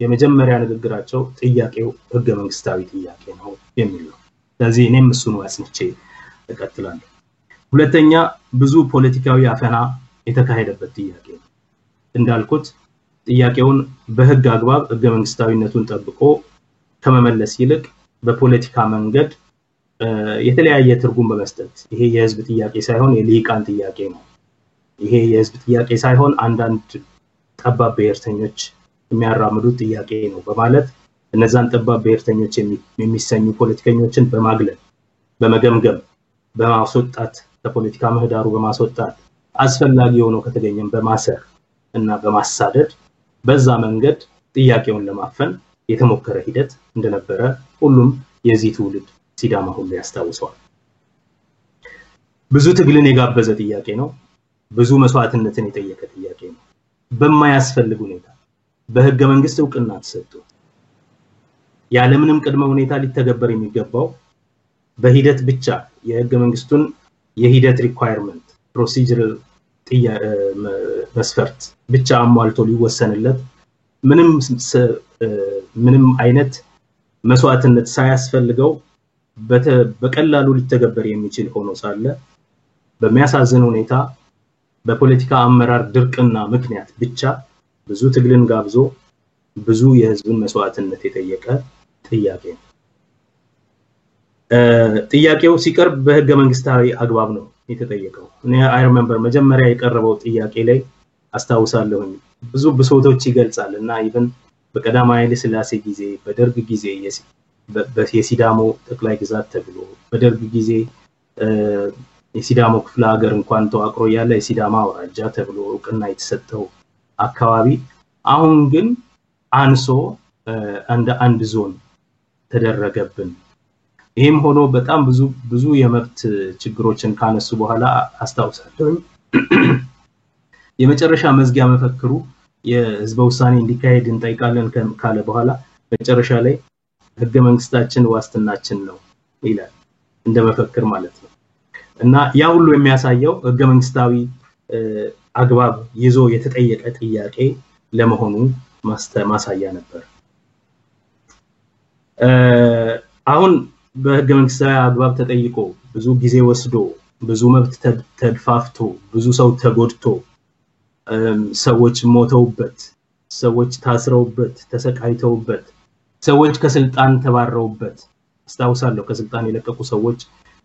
የመጀመሪያ ንግግራቸው ጥያቄው ህገ መንግስታዊ ጥያቄ ነው የሚል ነው። ስለዚህ እኔም እሱን አጽንቼ እቀጥላለሁ። ሁለተኛ ብዙ ፖለቲካዊ አፈና የተካሄደበት ጥያቄ ነው። እንዳልኩት ጥያቄውን በህግ አግባብ ህገ መንግስታዊነቱን ጠብቆ ከመመለስ ይልቅ በፖለቲካ መንገድ የተለያየ ትርጉም በመስጠት ይሄ የህዝብ ጥያቄ ሳይሆን የሊቃን ጥያቄ ነው፣ ይሄ የህዝብ ጥያቄ ሳይሆን አንዳንድ ጠባብ ብሔርተኞች የሚያራምዱት ጥያቄ ነው በማለት እነዛን ጠባብ ብሔርተኞች የሚሰኙ ፖለቲከኞችን በማግለል በመገምገም በማስወጣት ከፖለቲካ ምህዳሩ በማስወጣት አስፈላጊ ሆኖ ከተገኘም በማሰር እና በማሳደድ በዛ መንገድ ጥያቄውን ለማፈን የተሞከረ ሂደት እንደነበረ ሁሉም የዚህ ትውልድ ሲዳማ ሁሉ ያስታውሰዋል። ብዙ ትግልን የጋበዘ ጥያቄ ነው ብዙ መስዋዕትነትን የጠየቀ ጥያቄ ነው በማያስፈልግ ሁኔታ በህገ መንግስት ዕውቅና ተሰጥቶ ያለምንም ቅድመ ሁኔታ ሊተገበር የሚገባው በሂደት ብቻ የህገ መንግስቱን የሂደት ሪኳየርመንት ፕሮሲጀራል መስፈርት ብቻ አሟልቶ ሊወሰንለት ምንም አይነት መስዋዕትነት ሳያስፈልገው በቀላሉ ሊተገበር የሚችል ሆኖ ሳለ በሚያሳዝን ሁኔታ በፖለቲካ አመራር ድርቅና ምክንያት ብቻ ብዙ ትግልን ጋብዞ ብዙ የህዝብን መስዋዕትነት የጠየቀ ጥያቄ ነው ጥያቄው ሲቀርብ በህገ መንግስታዊ አግባብ ነው የተጠየቀው እኔ አይ ሪሜምበር መጀመሪያ የቀረበው ጥያቄ ላይ አስታውሳለሁ ብዙ ብሶቶች ይገልጻልና ኢቭን በቀዳማዊ ኃይለ ሥላሴ ጊዜ በደርግ ጊዜ የሲዳሞ ጠቅላይ ግዛት ተብሎ በደርግ ጊዜ የሲዳሞ ክፍለ ሀገር እንኳን ተዋቅሮ ያለ የሲዳማ አውራጃ ተብሎ ዕውቅና የተሰጠው አካባቢ አሁን ግን አንሶ አንድ ዞን ተደረገብን ይሄም ሆኖ በጣም ብዙ የመብት ችግሮችን ካነሱ በኋላ አስታውሳለሁ የመጨረሻ መዝጊያ መፈክሩ የሕዝበ ውሳኔ እንዲካሄድ እንጠይቃለን ካለ በኋላ መጨረሻ ላይ ህገ መንግስታችን ዋስትናችን ነው ይላል እንደ መፈክር ማለት ነው እና ያ ሁሉ የሚያሳየው ህገ መንግስታዊ አግባብ ይዞ የተጠየቀ ጥያቄ ለመሆኑ ማሳያ ነበር አሁን በህገ መንግስታዊ አግባብ ተጠይቆ ብዙ ጊዜ ወስዶ ብዙ መብት ተድፋፍቶ ብዙ ሰው ተጎድቶ ሰዎች ሞተውበት ሰዎች ታስረውበት ተሰቃይተውበት ሰዎች ከስልጣን ተባረውበት አስታውሳለሁ ከስልጣን የለቀቁ ሰዎች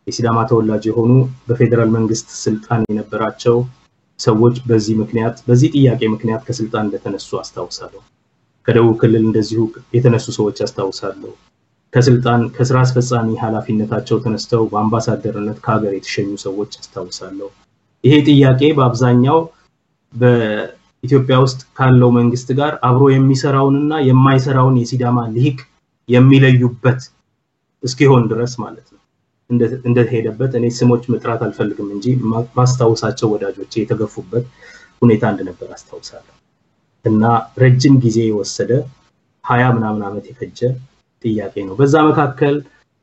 የሲዳማ ተወላጅ የሆኑ በፌደራል መንግስት ስልጣን የነበራቸው ሰዎች በዚህ ጥያቄ ምክንያት ከስልጣን እንደተነሱ አስታውሳለሁ ከደቡብ ክልል እንደዚሁ የተነሱ ሰዎች አስታውሳለሁ ከስልጣን ከስራ አስፈጻሚ ኃላፊነታቸው ተነስተው በአምባሳደርነት ከሀገር የተሸኙ ሰዎች አስታውሳለሁ ይሄ ጥያቄ በአብዛኛው በኢትዮጵያ ውስጥ ካለው መንግስት ጋር አብሮ የሚሰራውንና የማይሰራውን የሲዳማ ልሂቅ የሚለዩበት እስኪሆን ድረስ ማለት ነው እንደሄደበት እኔ ስሞች መጥራት አልፈልግም እንጂ ማስታወሳቸው ወዳጆቼ የተገፉበት ሁኔታ እንደነበር አስታውሳለሁ እና ረጅም ጊዜ የወሰደ 20 ምናምን ዓመት የፈጀ ጥያቄ ነው በዛ መካከል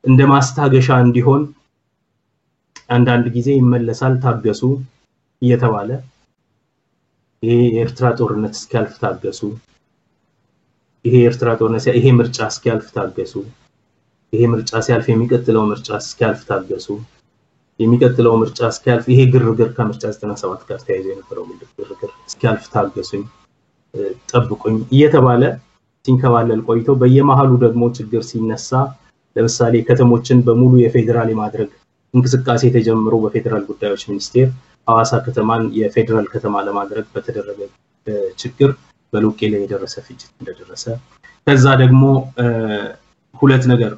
እንደ ማስታገሻ እንዲሆን አንዳንድ ጊዜ ይመለሳል ታገሱ እየተባለ ይሄ የኤርትራ ጦርነት እስኪያልፍ ታገሱ ይሄ የኤርትራ ጦርነት ይሄ ምርጫ እስኪያልፍ ታገሱ ይሄ ምርጫ ሲያልፍ የሚቀጥለው ምርጫ እስኪያልፍ ታገሱ የሚቀጥለው ምርጫ እስኪያልፍ ይሄ ግርግር ከምርጫ 97 ጋር ተያይዞ የነበረው ግርግር እስኪያልፍ ታገሱኝ ጠብቁኝ እየተባለ ሲንከባለል ቆይቶ በየመሃሉ ደግሞ ችግር ሲነሳ ለምሳሌ ከተሞችን በሙሉ የፌደራል የማድረግ እንቅስቃሴ ተጀምሮ በፌደራል ጉዳዮች ሚኒስቴር ሐዋሳ ከተማን የፌደራል ከተማ ለማድረግ በተደረገ ችግር በሉቄ ላይ የደረሰ ፍጅት እንደደረሰ ከዛ ደግሞ ሁለት ነገር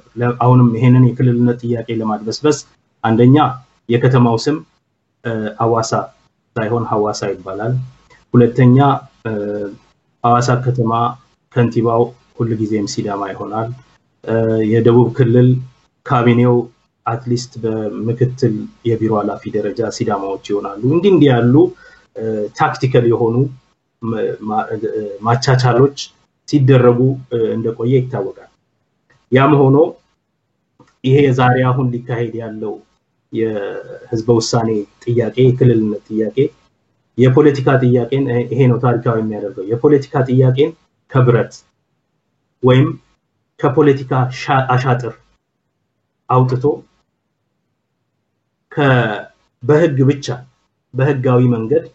አሁንም ይሄንን የክልልነት ጥያቄ ለማድበስበስ አንደኛ የከተማው ስም ሐዋሳ ሳይሆን ሐዋሳ ይባላል ሁለተኛ ሐዋሳ ከተማ ከንቲባው ሁሉ ጊዜም ሲዳማ ይሆናል የደቡብ ክልል ካቢኔው አትሊስት በምክትል የቢሮ ኃላፊ ደረጃ ሲዳማዎች ይሆናሉ እንዲህ ያሉ ታክቲካል የሆኑ ማቻቻሎች ሲደረጉ እንደቆየ ይታወቃል ያም ሆኖ ይሄ ዛሬ አሁን ሊካሄድ ያለው የሕዝበ ውሳኔ ጥያቄ የክልልነት ጥያቄ የፖለቲካ ጥያቄን ይሄ ነው ታሪካዊ የሚያደርገው የፖለቲካ ጥያቄን ከብረት ወይም ከፖለቲካ አሻጥር አውጥቶ በህግ ብቻ በህጋዊ መንገድ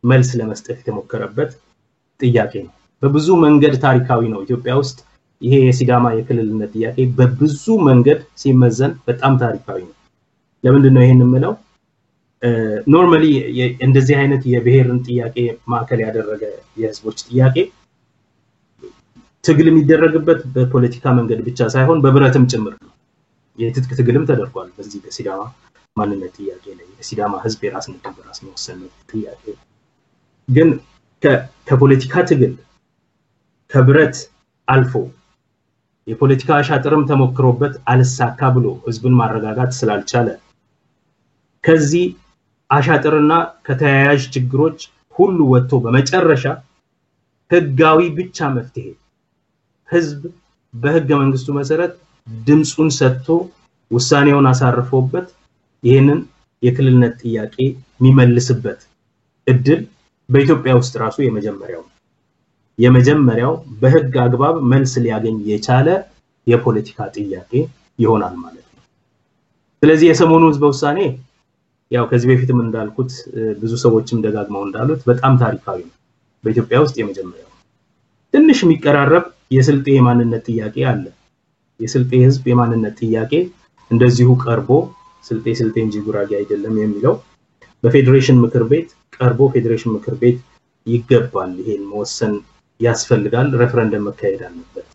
መልስ ለመስጠት የተሞከረበት ጥያቄ ነው በብዙ መንገድ ታሪካዊ ነው ኢትዮጵያ ውስጥ ይሄ የሲዳማ የክልልነት ጥያቄ በብዙ መንገድ ሲመዘን በጣም ታሪካዊ ነው ለምንድን ነው ይሄንን የምለው ኖርማሊ እንደዚህ አይነት የብሔርን ጥያቄ ማዕከል ያደረገ የህዝቦች ጥያቄ ትግል የሚደረግበት በፖለቲካ መንገድ ብቻ ሳይሆን በብረትም ጭምር ነው የትጥቅ ትግልም ተደርጓል በዚህ በሲዳማ ማንነት ጥያቄ ላይ የሲዳማ ህዝብ የራስን ዕድል በራስ መወሰን ጥያቄ ግን ከፖለቲካ ትግል ከብረት አልፎ የፖለቲካ አሻጥርም ተሞክሮበት አልሳካ ብሎ ህዝብን ማረጋጋት ስላልቻለ ከዚህ አሻጥርና ከተያያዥ ችግሮች ሁሉ ወጥቶ በመጨረሻ ህጋዊ ብቻ መፍትሄ ህዝብ በህገ መንግስቱ መሰረት ድምጹን ሰጥቶ ውሳኔውን አሳርፎበት ይሄንን የክልልነት ጥያቄ የሚመልስበት እድል በኢትዮጵያ ውስጥ ራሱ የመጀመሪያው በህግ አግባብ መልስ ሊያገኝ የቻለ የፖለቲካ ጥያቄ ይሆናል ማለት ነው። ስለዚህ የሰሞኑ ሕዝበ-ውሳኔ ያው ከዚህ በፊትም እንዳልኩት ብዙ ሰዎችም ደጋግመው እንዳሉት በጣም ታሪካዊ ነው። በኢትዮጵያ ውስጥ የመጀመሪያው ትንሽ የሚቀራረብ የስልጤ የማንነት ጥያቄ አለ። የስልጤ ህዝብ የማንነት ጥያቄ እንደዚሁ ቀርቦ ስልጤ እንጂ ጉራጌ አይደለም የሚለው በፌዴሬሽን ምክር ቤት ቀርቦ ፌዴሬሽን ምክር ቤት ይገባል ይሄን መወሰን ያስፈልጋል ሬፈረንደም መካሄድ አለበት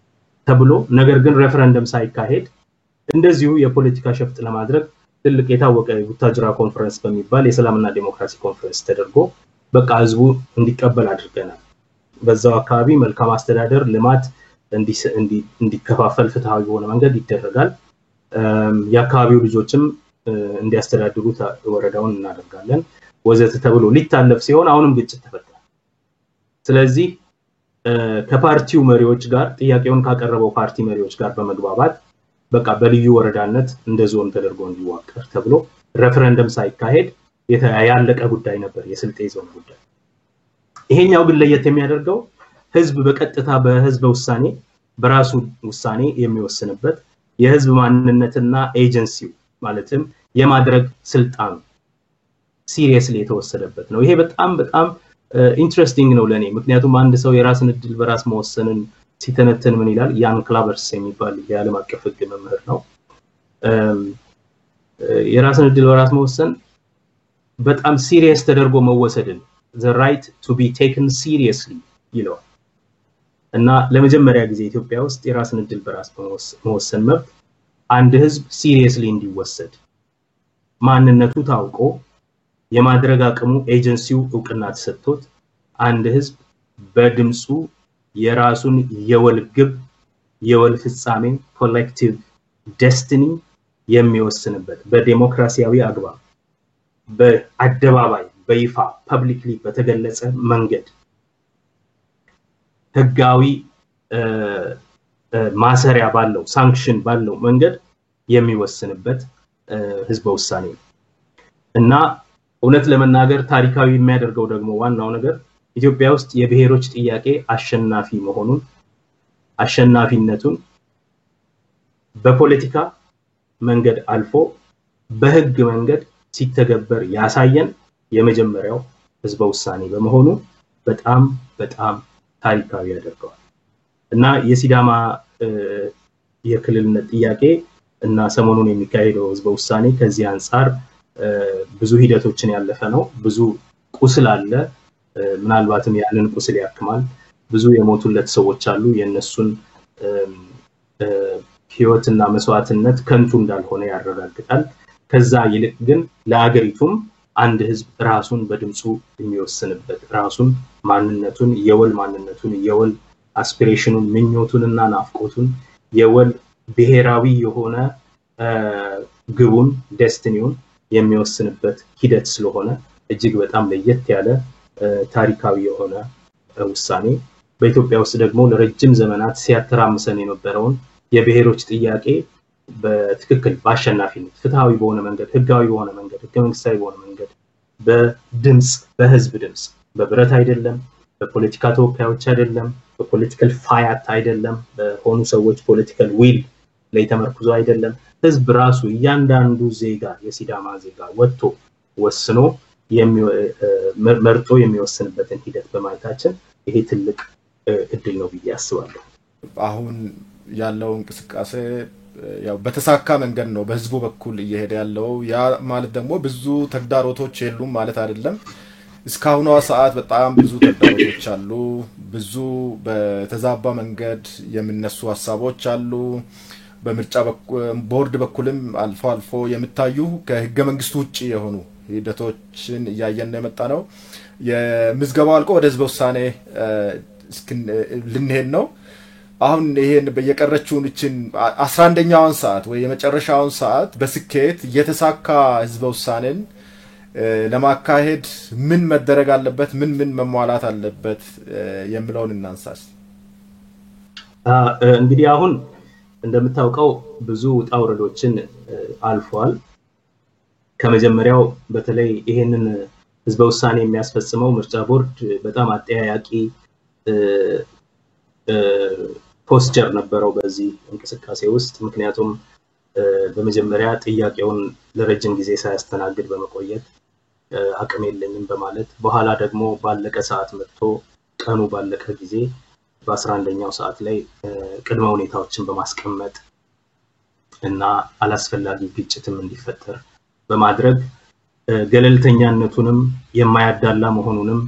ተብሎ ነገር ግን ሬፈረንደም ሳይካሄድ እንደዚሁ የፖለቲካ ሸፍጥ ለማድረግ ትልቅ የታወቀ የቡታጅራ ኮንፈረንስ በሚባል የሰላምና ዲሞክራሲ ኮንፈረንስ ተደርጎ በቃ ህዝቡ እንዲቀበል አድርገናል። በዛው አካባቢ መልካም አስተዳደር ልማት እንዲከፋፈል ፍትሃዊ በሆነ መንገድ ይደረጋል። የአካባቢው ልጆችም እንዲያስተዳድሩት ወረዳውን እናደርጋለን ወዘተ ተብሎ ሊታለፍ ሲሆን አሁንም ግጭት ተፈጠረ። ስለዚህ ከፓርቲው መሪዎች ጋር ጥያቄውን ካቀረበው ፓርቲ መሪዎች ጋር በመግባባት በቃ በልዩ ወረዳነት እንደ ዞን ተደርጎ እንዲዋቀር ተብሎ ሬፈረንደም ሳይካሄድ ያለቀ ጉዳይ ነበር የስልጤ ዞን ጉዳይ። ይሄኛው ግን ለየት የሚያደርገው ህዝብ በቀጥታ በሕዝበ-ውሳኔ በራሱ ውሳኔ የሚወስንበት የህዝብ ማንነትና ኤጀንሲው ማለትም የማድረግ ስልጣን ሲሪየስሊ የተወሰደበት ነው። ይሄ በጣም ኢንትረስቲንግ ነው ለኔ ምክንያቱም አንድ ሰው የራስን እድል በራስ መወሰንን ሲተነተን ምን ይላል ያን ክላበርስ የሚባል የዓለም አቀፍ ህግ መምህር ነው። የራስን እድል በራስ መወሰን በጣም ሲሪየስ ተደርጎ መወሰድን the right to be taken seriously ይለዋል። እና ለመጀመሪያ ጊዜ ኢትዮጵያ ውስጥ የራስን እድል በራስ መወሰን መብት አንድ ህዝብ ሲሪየስሊ እንዲወሰድ ማንነቱ ታውቆ የማድረግ አቅሙ ኤጀንሲው ዕውቅና ተሰጥቶት አንድ ህዝብ በድምጹ የራሱን የወል ግብ የወል ፍጻሜ ኮሌክቲቭ ዴስቲኒ የሚወስንበት በዲሞክራሲያዊ አግባብ በአደባባይ በይፋ ፐብሊክሊ በተገለጸ መንገድ ህጋዊ ማሰሪያ ባለው ሳንክሽን ባለው መንገድ የሚወስንበት ሕዝበ-ውሳኔ እና እውነት ለመናገር ታሪካዊ የሚያደርገው ደግሞ ዋናው ነገር ኢትዮጵያ ውስጥ የብሔሮች ጥያቄ አሸናፊ መሆኑን አሸናፊነቱን በፖለቲካ መንገድ አልፎ በህግ መንገድ ሲተገበር ያሳየን የመጀመሪያው ሕዝበ-ውሳኔ በመሆኑ በጣም ታሪካዊ ያደርገዋል እና የሲዳማ የክልልነት ጥያቄ እና ሰሞኑን የሚካሄደው ሕዝበ-ውሳኔ ከዚህ አንፃር ብዙ ሂደቶችን ያለፈ ነው። ብዙ ቁስል አለ ምናልባትም ያንን ቁስል ያክማል። ብዙ የሞቱለት ሰዎች አሉ የነሱን ህይወትና መስዋዕትነት ከንቱ እንዳልሆነ ያረጋግጣል። ከዛ ይልቅ ግን ለአገሪቱም አንድ ህዝብ ራሱን በድምጹ የሚወስንበት ራሱን ማንነቱን የወል አስፒሬሽኑን ምኞቱንና ናፍቆቱን የወል ብሔራዊ የሆነ ግቡን ዴስቲኒውን የሚወስንበት ሂደት ስለሆነ እጅግ በጣም ለየት ያለ ታሪካዊ የሆነ ውሳኔ በኢትዮጵያ ውስጥ ደግሞ ለረጅም ዘመናት ሲያተራምሰን የነበረውን የብሔሮች ጥያቄ በትክክል በአሸናፊነት ፍትሃዊ በሆነ መንገድ ህጋዊ በሆነ መንገድ ህገ መንግስታዊ በሆነ መንገድ በድምጽ በህዝብ ድምጽ በብረት አይደለም በፖለቲካ ተወካዮች አይደለም በፖለቲካል ፋያት አይደለም በሆኑ ሰዎች ፖለቲካል ዊል ላይ ተመርኩዞ አይደለም ህዝብ ራሱ እያንዳንዱ ዜጋ የሲዳማ ዜጋ ወጥቶ ወስኖ መርጦ የሚወስንበትን ሂደት በማየታችን ይሄ ትልቅ እድል ነው ብዬ አስባለሁ። አሁን ያለው እንቅስቃሴ ያው በተሳካ መንገድ ነው በህዝቡ በኩል እየሄደ ያለው ያ ማለት ደግሞ ብዙ ተግዳሮቶች የሉም ማለት አይደለም። እስካሁን ሰዓት በጣም ብዙ ተግዳሮቶች አሉ። ብዙ በተዛባ መንገድ የሚነሱ ሐሳቦች አሉ። በምርጫ ቦርድ በኩልም አልፎ የምታዩ ከህገ መንግስቱ ውጪ የሆኑ ሂደቶችን እያየን ነው የመጣ ነው። የምዝገባው አልቆ ወደ ሕዝበ-ውሳኔ ልንሄድ ነው። አሁን ይሄን በየቀረችውን እቺን 11ኛውን ሰዓት ወይ የመጨረሻውን ሰዓት በስኬት የተሳካ ሕዝበ-ውሳኔን ለማካሄድ ምን መደረግ አለበት ምን መሟላት አለበት የሚለውን እናንሳስ እንግዲህ አሁን እንደምታውቀው ብዙ ጣውረዶችን አልፏል ከመጀመሪያው በተለይ ይሄንን ሕዝበ-ውሳኔ የሚያስፈጽመው ምርጫ ቦርድ በጣም አጠያያቂ ፖስቸር ነበረው በዚህ እንቅስቃሴ ውስጥ ምክንያቱም በመጀመሪያ ጥያቄውን ለረጅም ጊዜ ሳያስተናግድ በመቆየት አቅም የለኝም በማለት በኋላ ደግሞ ባለቀ ሰዓት መጥቶ ቀኑ ባለቀ ጊዜ በ11ኛው ሰዓት ላይ ቅድመ ሁኔታዎችን በማስቀመጥ እና አላስፈላጊ ግጭትም እንዲፈጠር በማድረግ ገለልተኛነቱንም የማያዳላ መሆኑንም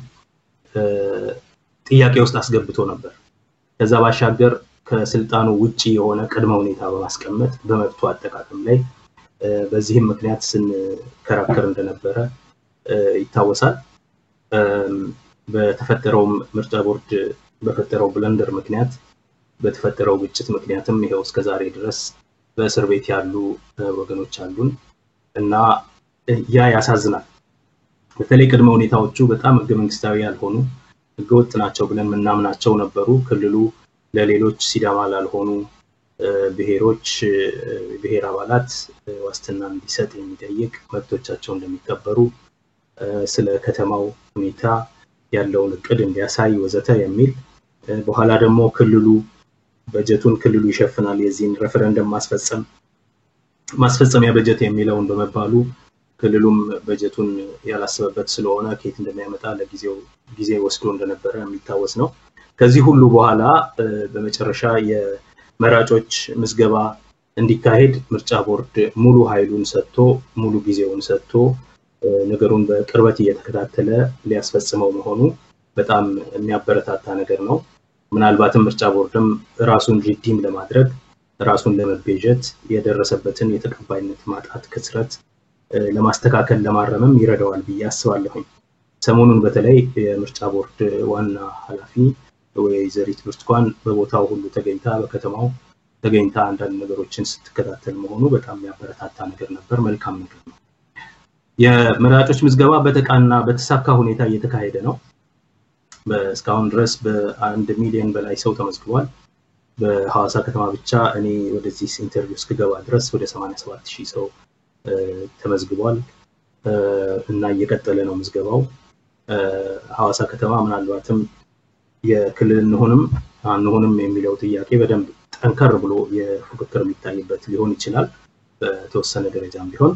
ጥያቄ ውስጥ አስገብቶ ነበር ከዛ ባሻገር ከስልጣኑ ውጪ የሆነ ቅድመ ሁኔታ በማስቀመጥ በመብቱ አጠቃቀም ላይ በዚህም ምክንያት ስንከራከር እንደነበረ ይታወሳል በተፈጠረው ምርጫ ቦርድ በፈጠረው ብለንደር ምክንያት በተፈጠረው ግጭት ምክንያትም ይሄው እስከ ዛሬ ድረስ በእስር ቤት ያሉ ወገኖች አሉን እና ያ ያሳዝናል በተለይ ቅድመ ሁኔታዎቹ በጣም ህገ መንግስታዊ ያልሆኑ ህገወጥ ናቸው ብለን ምናምናቸው ነበሩ ክልሉ ለሌሎች ሲዳማ ላልሆኑ ብሔሮች ብሔር አባላት ዋስትና እንዲሰጥ የሚጠይቅ መብቶቻቸው እንደሚከበሩ ስለ ከተማው ሁኔታ ያለውን እቅድ እንዲያሳይ ወዘተ የሚል በኋላ ደግሞ ክልሉ በጀቱን ክልሉ ይሸፍናል የዚህን ሬፈረንደም ማስፈጸሚያ በጀት የሚለውን በመባሉ ክልሉም በጀቱን ያላሰበበት ስለሆነ ከየት እንደሚያመጣ ለጊዜው ጊዜ ወስዶ እንደነበረ የሚታወስ ነው ከዚህ ሁሉ በኋላ በመጨረሻ የመራጮች ምዝገባ እንዲካሄድ ምርጫ ቦርድ ሙሉ ኃይሉን ሰጥቶ ሙሉ ጊዜውን ሰጥቶ ነገሩን በቅርበት እየተከታተለ ሊያስፈጽመው መሆኑ በጣም የሚያበረታታ ነገር ነው ምናልባትም ምርጫ ቦርድም ራሱን ሪዲም ለማድረግ ራሱን ለመቤዠት የደረሰበትን የተቀባይነት ማጣት ክስረት ለማስተካከል ለማረምም ይረዳዋል ብዬ አስባለሁ ሰሞኑን በተለይ የምርጫ ቦርድ ዋና ኃላፊ ወይዘሪት ብርቱካን በቦታው ሁሉ ተገኝታ በከተማው ተገኝታ አንዳንድ ነገሮችን ስትከታተል መሆኑ በጣም የሚያበረታታ ነገር ነበር መልካም ነገር ነው የመራጮች ምዝገባ በተቃና በተሳካ ሁኔታ እየተካሄደ ነው በስካውን ድረስ በ1 ሚሊዮን በላይ ሰው ተመዝግቧል በሐዋሳ ከተማ ብቻ እኔ ወደዚህ ኢንተርቪው እስከገባ ድረስ ወደ 87000 ሰው ተመዝግቧል እና እየቀጠለ ነው ምዝገባው ሐዋሳ ከተማ ምናልባትም የክልል አንሆንም የሚለው ጥያቄ በደንብ ጠንከር ብሎ የፉክክር የሚታይበት ሊሆን ይችላል በተወሰነ ደረጃም ቢሆን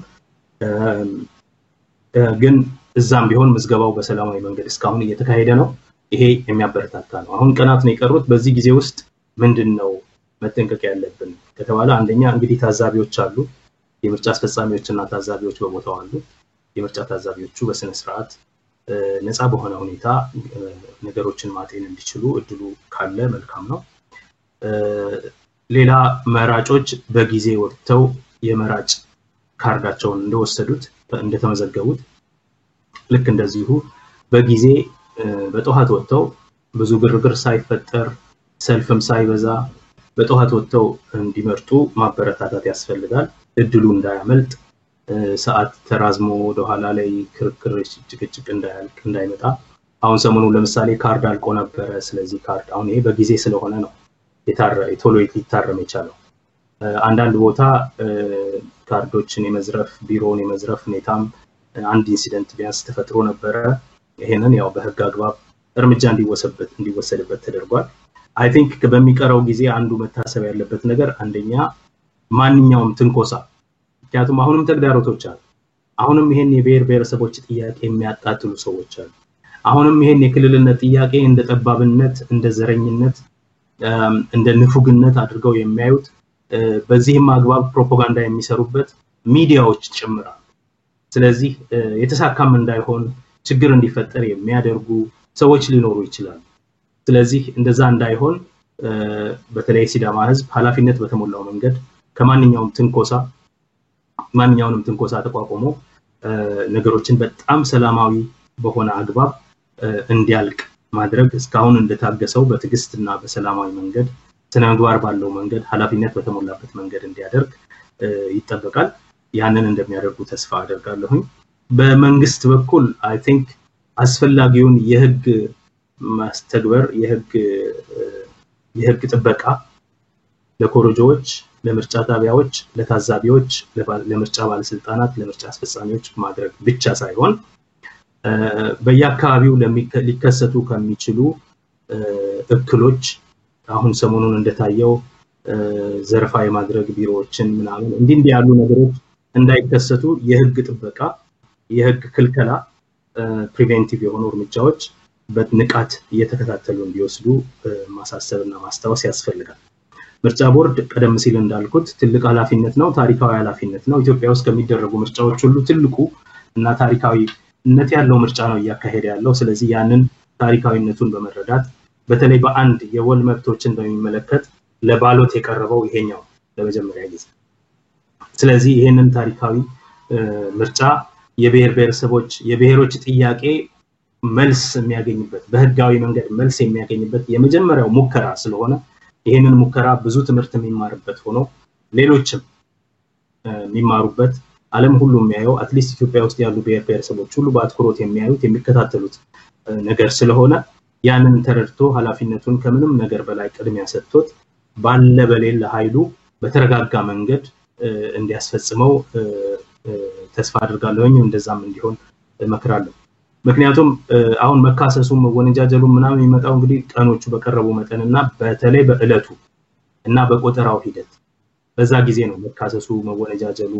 ግን እዛም ቢሆን ምዝገባው በሰላማዊ መንገድ እስካሁን እየተካሄደ ነው ይሄ የሚያበረታታ ነው አሁን ቀናት ነው የቀሩት በዚህ ጊዜ ውስጥ ምንድነው መጠንቀቅ ያለብን ከተባለ አንደኛ እንግዲህ ታዛቢዎች አሉ የምርጫ አስፈጻሚዎችና ታዛቢዎች በቦታው አሉ የምርጫ ታዛቢዎቹ በስነ ስርዓት ነፃ በሆነ ሁኔታ ነገሮችን ማጤን እንዲችሉ እድሉ ካለ መልካም ነው ሌላ መራጮች በጊዜ ወጥተው የመራጭ ካርዳቸውን እንደወሰዱት እንደተመዘገቡት ልክ እንደዚሁ በጊዜ በጠዋት ወጥተው ብዙ ግርግር ሳይፈጠር ሰልፍም ሳይበዛ በጠዋት ወጥተው እንዲመርጡ ማበረታታት ያስፈልጋል እድሉ እንዳያመልጥ ሰዓት ተራዝሞ ወደ ኋላ ላይ ክርክር ጭቅጭቅ እንዳይመጣ አሁን ሰሞኑን ለምሳሌ ካርድ አልቆ ነበር ስለዚህ ካርድ አሁን ይሄ በጊዜ ስለሆነ ነው ቶሎ ሊታረም የቻለው አንዳንድ ቦታ ካርዶችን የመዝረፍ ቢሮውን የመዝረፍ ሁኔታም አንድ ኢንሲደንት ቢያንስ ተፈጥሮ ነበር ይሄንን ያው በህግ አግባብ እርምጃ እንዲወሰድበት ተደርጓል አይ ቲንክ በሚቀረው ጊዜ አንዱ መታሰብ ያለበት ነገር አንደኛ ማንኛውም ትንኮሳ ምክንያቱም አሁንም ተግዳሮቶች አሉ አሁንም ይሄን የብሔር ብሔረሰቦች ጥያቄ የሚያጣጥሉ ሰዎች አሉ አሁንም ይሄን የክልልነት ጥያቄ እንደ ጠባብነት እንደ ዘረኝነት እንደ ንፉግነት አድርገው የሚያዩት በዚህም አግባብ ፕሮፓጋንዳ የሚሰሩበት ሚዲያዎች ጭምራሉ ስለዚህ የተሳካም እንዳይሆን ችግር እንዲፈጠር የሚያደርጉ ሰዎች ሊኖሩ ይችላሉ ስለዚህ እንደዛ እንዳይሆን በተለይ ሲዳማ ህዝብ ኃላፊነት በተሞላው መንገድ ከማንኛውም ትንኮሳ ተቋቁሞ ነገሮችን በጣም ሰላማዊ በሆነ አግባብ እንዲያልቅ ማድረግ እስካሁን እንደታገሰው በትግስትና በሰላማዊ መንገድ ተናግባር ባለው መንገድ ኃላፊነት በተሞላበት መንገድ እንዲያደርግ ይጠበቃል ያንን እንደሚያደርጉ ተስፋ አደርጋለሁ በመንግስት በኩል አይ ቲንክ አስፈላጊውን የህግ ማስተግበር የህግ ጥበቃ ለኮሮጆዎች ለምርጫ ጣቢያዎች ለታዛቢዎች ለምርጫ ባለስልጣናት ለምርጫ አስፈጻሚዎች ማድረግ ብቻ ሳይሆን በየአካባቢው ሊከሰቱ ከሚችሉ እክሎች አሁን ሰሞኑን እንደታየው ዘርፋ የማድረግ ቢሮዎችን ምናምን እንዲህ ያሉ ነገሮች እንዳይከሰቱ የህግ ጥበቃ የህግ ክልከላ ፕሪቬንቲቭ የሆኑ እርምጃዎች በንቃት እየተከታተሉ እንዲወስዱ ማሳሰብና ማስታወስ ያስፈልጋል። ምርጫ ቦርድ ቀደም ሲል እንዳልኩት ትልቅ ኃላፊነት ነው ታሪካዊ ኃላፊነት ነው ኢትዮጵያ ውስጥ ከሚደረጉ ምርጫዎች ሁሉ ትልቁ እና ታሪካዊነት ያለው ምርጫ ነው እያካሄደ ያለው ስለዚህ ያንን ታሪካዊነቱን በመረዳት በተለይ በአንድ የወል መብቶችን በሚመለከት ለባሎት የቀረበው ይሄኛው ለመጀመሪያ ጊዜ ስለዚህ ይሄንን ታሪካዊ ምርጫ የብሔሮች ጥያቄ መልስ የሚያገኝበት በህጋዊ መንገድ መልስ የሚያገኝበት የመጀመሪያው ሙከራ ስለሆነ ይሄንን ሙከራ ብዙ ትምህርት የሚማርበት ሆኖ ሌሎችም የሚማሩበት ዓለም ሁሉ የሚያየው አትሊስት ኢትዮጵያ ውስጥ ያሉ ብሔረሰቦች ሁሉ በአትኩሮት የሚያዩት የሚከታተሉት ነገር ስለሆነ ያንን ተረድቶ ኃላፊነቱን ከምንም ነገር በላይ ቅድሚያ ሰጥቶት ባለ በሌላ ኃይሉ በተረጋጋ መንገድ እንዲያስፈጽመው ተስፋ አድርጋለሁ እንደዛም እንዲሆን እመክራለሁ ምክንያቱም አሁን መካሰሱም ወንጃጀሉም ምናምን ይመጣው እንግዲህ ቀኖቹ በቀረቡ መጠንና በተለይ በእለቱ እና በቆጠራው ሂደት በዛ ጊዜ ነው መካሰሱ መወነጃጀሉ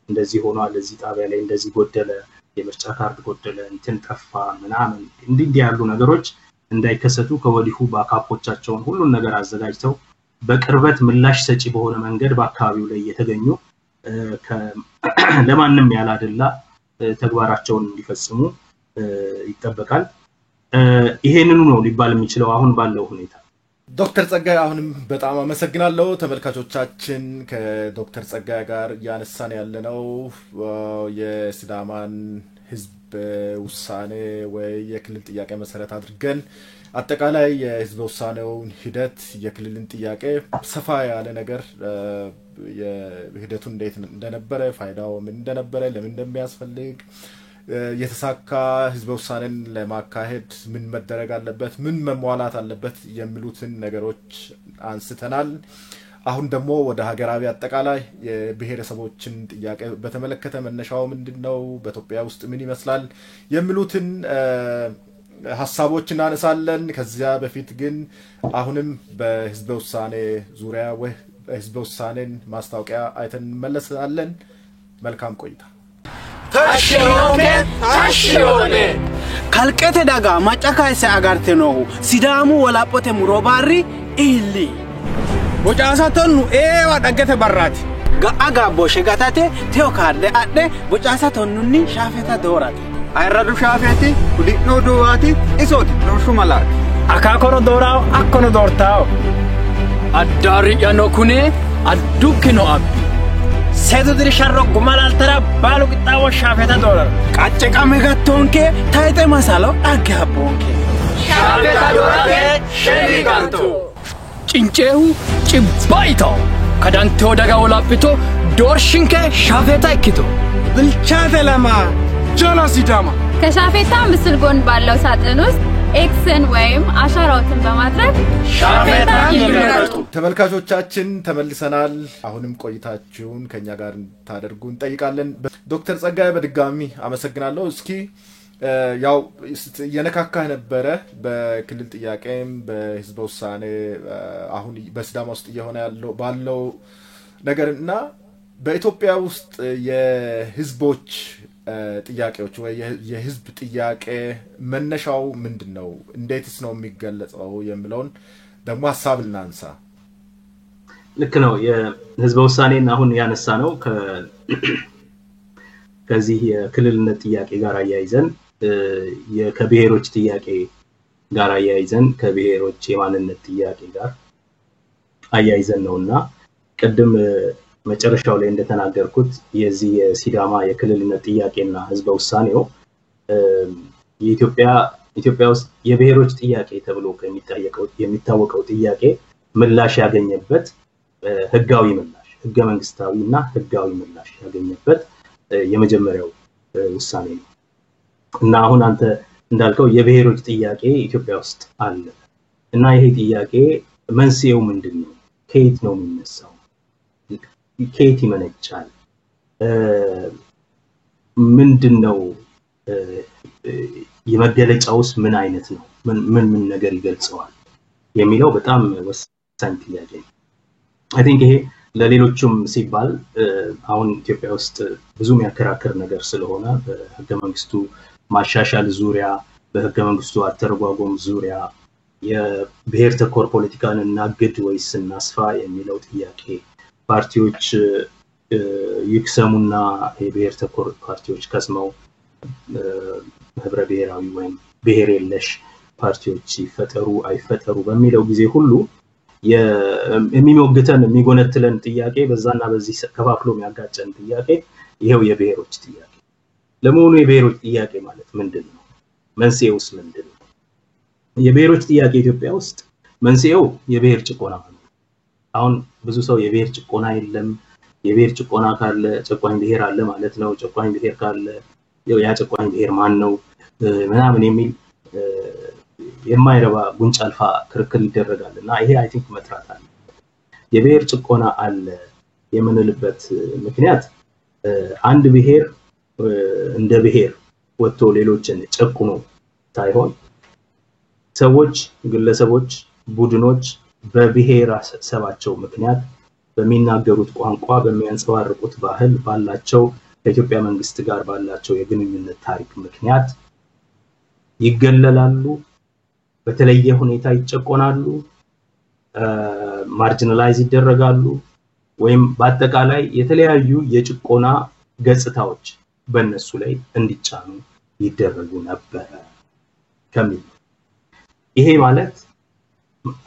እንደዚህ ሆኗል እዚህ ጣቢያ ላይ እንደዚህ ጎደለ የምርጫ ካርድ ጎደለ እንትን ጠፋ ምናምን እንዲህ ያሉ ነገሮች እንዳይከሰቱ ከወዲሁ ባካፖቻቸውን ሁሉን ነገር አዘጋጅተው በቅርበት ምላሽ ሰጪ በሆነ መንገድ በአካባቢው ላይ የተገኙ ለማንንም ያላደላ ተግባራቸውን እንዲፈጽሙ ይጠበቃል ይሄንኑ ነው ሊባል የሚችለው አሁን ባለው ሁኔታ ዶክተር ጸጋይ አሁንም በጣም አመሰግናለሁ ተመልካቾቻችን ከዶክተር ጸጋይ ጋር ያነሳን ያለነው የሲዳማን ህዝብ ውሳኔ ወይ የክልል ጥያቄ መሰረት አድርገን አጠቃላይ የህዝበ ውሳኔውን ሂደት የክልልን ጥያቄ ሰፋ ያለ ነገር የሂደቱ እንዴት እንደነበረ ፋይዳው ምን እንደነበረ ለምን እንደሚያስፈልግ የተሳካ ህዝበ ውሳኔን ለማካሄድ ምን መደረግ አለበት ምን መሟላት አለበት የሚሉትን ነገሮች አንስተናል አሁን ደግሞ ወደ ሀገራዊ አጠቃላይ የብሔረሰቦችን ጥያቄ በተመለከተ መነሻው ምንድነው በኢትዮጵያ ውስጥ ምን ይመስላል የሚሉትን ሐሳቦችን እናነሳለን ከዚያ በፊት ግን አሁንም በህዝበ ውሳኔ ዙሪያ ወይ ህዝበ ውሳኔን ማስታወቂያ አይተን እንመለሳለን መልካም ቆይታ ታሽዮኔ ካልቀተ ዳጋ ማጫካይሰ አጋርቴ ነው ሲዳሙ ወላጶቴ ሙሮባሪ ኢሊ ቦጫሳቶኑ ኤዋ ዳገተ በራት ጋአጋቦ ሸጋታቴ ቴዎካርደ አደ ቦጫሳቶኑኒ ሻፌታ ዶራት አይራዱ ሻፌቲ ሁዲኖ ዱዋቲ ኢሶት ሮሹ ማላት አካኮሮ ዶራው አኮኖ ዶርታው አዳሪ ያኖኩኔ አዱክኖ አብ seetu diri sharro gumalaaltara baalu qixxaawo shaafeta doolara qacceka megattoonke taayite masalo dhagge habboonke shaafeta doorate sheni ganto cinceehu cibbaayito kadantoo daga walaphito doorshinke shaafeta ikkito bilchaate lama jala sidama ከሻፌታ ምስል ጎን ባለው ሳጥን ውስጥ ኤክስን ወይም አሻራዎችን በማድረግ ሻፌታ ይመረጡ ተመልካቾቻችን ተመልሰናል አሁንም ቆይታችሁን ከኛ ጋር ታደርጉ እንጠይቃለን ዶክተር ጸጋይ በድጋሚ አመሰግናለሁ እስኪ ያው የነካካ ነበረ በክልል ጥያቄም በህዝበ ውሳኔ አሁን በሲዳማ ውስጥ እየሆነ ያለው ባለው ነገርና በኢትዮጵያ ውስጥ የህዝቦች ጥያቄዎች ወይ የህዝብ ጥያቄ መነሻው ምንድነው እንዴትስ ነው የሚገለጸው የሚለውን ደግሞ ሐሳብ እናንሳ ልክ ነው የህዝበ ውሳኔን አሁን ያነሳ ነው ከዚህ የክልልነት ጥያቄ ጋር አያይዘን ከብሔሮች ጥያቄ ጋር አያይዘን ከብሔሮች የማንነት ጥያቄ ጋር አያይዘን ነውና ቀደም መጨረሻው ላይ እንደተናገርኩት የዚህ የሲዳማ የክልልነት ጥያቄና ህዝበ ውሳኔው የኢትዮጵያ ውስጥ የብሔሮች ጥያቄ ተብሎ የሚታወቀው ጥያቄ ምላሽ ያገኘበት ህጋዊ ምላሽ ህገ መንግስታዊና ህጋዊ ምላሽ ያገኘበት የመጀመሪያው ውሳኔ ነው እና አሁን አንተ እንዳልከው የብሔሮች ጥያቄ ኢትዮጵያ ውስጥ አለ እና ይሄ ጥያቄ መንስኤው ምንድነው ከየት ነው የሚነሳው ከየት ይመነጫል ምንድነው የመገለጫውስ ምን አይነት ነው ምን ነገር ይገልጸዋል የሚለው በጣም ወሳኝ ጥያቄ ነው I think ይሄ ለሌሎችም ሲባል አሁን ኢትዮጵያ ውስጥ ብዙ የሚያከራክር ነገር ስለሆነ በህገ መንግስቱ ማሻሻል ዙሪያ በህገ መንግስቱ አተረጓጎም ዙሪያ የብሔር ተኮር ፖለቲካን እናግድ ወይስ እናስፋ የሚለው ጥያቄ ፓርቲዎች ይክሰሙና የብሔር ተኮር ፓርቲዎች ከስመው ህብረ ብሔራዊ ወይም ብሔር የለሽ ፓርቲዎች ይፈጠሩ አይፈጠሩ በሚለው ጊዜ ሁሉ የሚሞግተን የሚጎነትለን ጥያቄ በዛና በዚህ ከፋፍሎ የሚያጋጨን ጥያቄ ይሄው የብሔሮች ጥያቄ ለመሆኑ የብሔሮች ጥያቄ ማለት ምንድነው መንስኤውስ ምንድነው የብሔሮች ጥያቄ ኢትዮጵያ ውስጥ መንስኤው የብሔር ጭቆና ነው አሁን ብዙ ሰው የብሔር ጭቆና የለም የብሔር ጭቆና ካለ ጨቋኝ ብሔር አለ ማለት ነው ጨቋኝ ብሔር ካለ ያ ጨቋኝ ብሔር ማን ነው ምናምን የሚል የማይረባ ጉንጭ አልፋ ክርክር ይደረጋልና ይሄ አይ ቲንክ መጥራት አለ የብሔር ጭቆና አለ የምንልበት ምክንያት አንድ ብሔር እንደ ብሔር ወጥቶ ሌሎችን ጨቁኖ ሳይሆን ሰዎች ግለሰቦች ቡድኖች በብሔረሰባቸው ምክንያት በሚናገሩት ቋንቋ በሚያንጸባርቁት ባህል ባላቸው ከኢትዮጵያ መንግስት ጋር ባላቸው የግንኙነት ታሪክ ምክንያት ይገለላሉ በተለየ ሁኔታ ይጨቆናሉ ማርጂናላይዝ ይደረጋሉ ወይም በአጠቃላይ የተለያዩ የጭቆና ገጽታዎች በእነሱ ላይ እንዲጫኑ ይደረጉ ነበር ከሚል ይሄ ማለት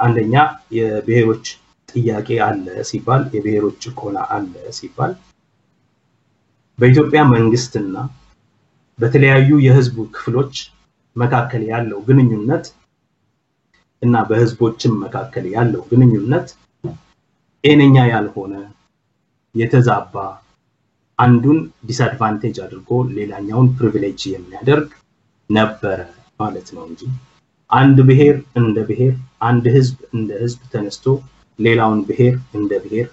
አንደኛ የብሔሮች ጥያቄ አለ ሲባል የብሔሮች ጭቆና አለ ሲባል በኢትዮጵያ መንግስትና በተለያዩ የህዝብ ክፍሎች መካከል ያለው ግንኙነት እና በህዝቦችም መካከል ያለው ግንኙነት ጤነኛ ያልሆነ የተዛባ አንዱን ዲስአድቫንቴጅ አድርጎ ሌላኛውን ፕሪቪሌጅ የሚያደርግ ነበር ማለት ነው እንጂ አንድ ብሔር እንደ ብሔር አንድ ህዝብ እንደ ህዝብ ተነስቶ ሌላውን ብሔር እንደ ብሔር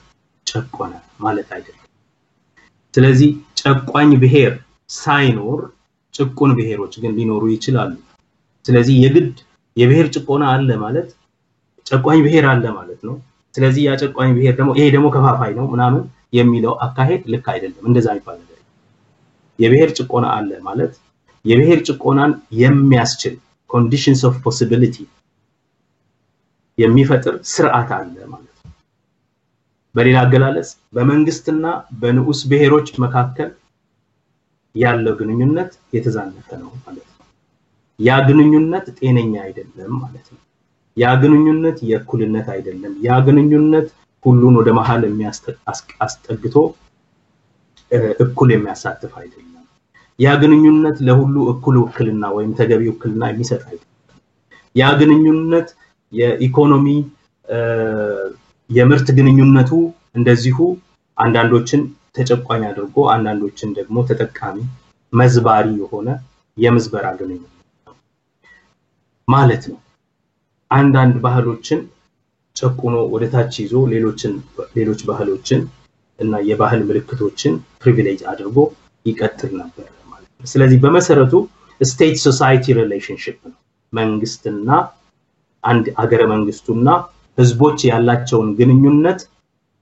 ጨቆነ ማለት አይደለም ስለዚህ ጨቋኝ ብሔር ሳይኖር ጭቁን ብሔሮች ግን ሊኖሩ ይችላሉ ስለዚህ የግድ የብሔር ጭቆና አለ ማለት ጨቋኝ ብሔር አለ ማለት ነው ስለዚህ ያ ጨቋኝ ብሔር ደግሞ ይሄ ደግሞ ከፋፋይ ነው ምናምን የሚለው አካሄድ ልክ አይደለም እንደዛ ይባል ነገር የብሔር ጭቆና አለ ማለት የብሔር ጭቆናን የሚያስችል conditions of possibility የሚፈጥር ስርዓት አለ ማለት ነው በሌላ አገላለጽ በመንግስትና በንዑስ ብሔሮች መካከል ያለው ግንኙነት የተዛነፈ ነው ማለት ነው ያ ግንኙነት ጤነኛ አይደለም ማለት ነው ያ ግንኙነት የእኩልነት አይደለም ያ ግንኙነት ሁሉን ወደ መሃል የሚያስጠግቶ እኩል የሚያሳትፍ አይደለም ያ ግንኙነት ለሁሉ እኩል ውክልና ወይም ተገቢ ውክልና የሚሰጥ አይደለም ያ ግንኙነት የኢኮኖሚ የምርት ግንኙነቱ እንደዚሁ አንዳንዶችን ተጨቋኝ አድርጎ አንዳንዶችን ደግሞ ተጠቃሚ መዝባሪ የሆነ የምዝበራ ግንኙነት ማለት ነው አንዳንድ ባህሎችን ጨቁኖ ወደ ታች ይዞ ሌሎች ባህሎችን እና የባህል ምልክቶችን ፕሪቪሌጅ አድርጎ ይቀጥል ነበር ማለት ነው ስለዚህ በመሰረቱ ስቴት ሶሳይቲ ሪሌሽንሺፕ ነው መንግስትና አንድ አገረ መንግስቱና ህዝቦች ያላቸውን ግንኙነት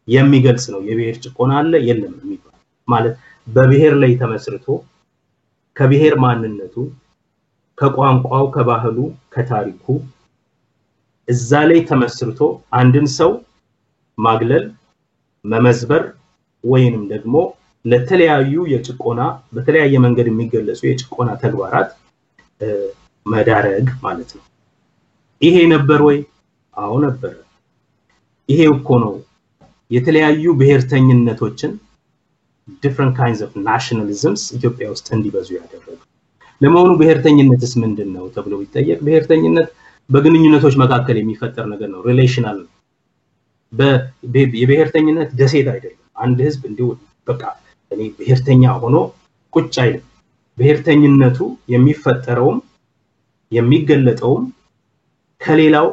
የሚገልጽ ነው የብሔር ጭቆና አለ የለም የሚባል ማለት በብሔር ላይ ተመስርቶ ከብሔር ማንነቱ ከቋንቋው ከባህሉ ከታሪኩ እዛ ላይ ተመስርቶ አንድን ሰው ማግለል መመዝበር ወይንም ደግሞ ለተለያዩ የጭቆና በተለያየ መንገድ የሚገለጹ የጭቆና ተግባራት መዳረግ ማለት ነው ይሄ ነበር ወይ አዎ ነበር ይሄ እኮ ነው የተለያዩ ብሔርተኝነቶችን different kinds of nationalisms ኢትዮጵያ ውስጥ እንዲበዙ ያደረገ ለመሆኑ ብሔርተኝነትስ ምንድነው ተብሎ ቢጠየቅ ብሔርተኝነት በግንኙነቶች መካከል የሚፈጠር ነገር ነው ሪሌሽናል የብሔርተኝነት ደሴት አይደለም አንድ ህዝብ እንዲሁ በቃ እኔ ብሔርተኛ ሆኖ ቁጭ አይደለም ብሔርተኝነቱ የሚፈጠረውም የሚገለጠውም ከሌላው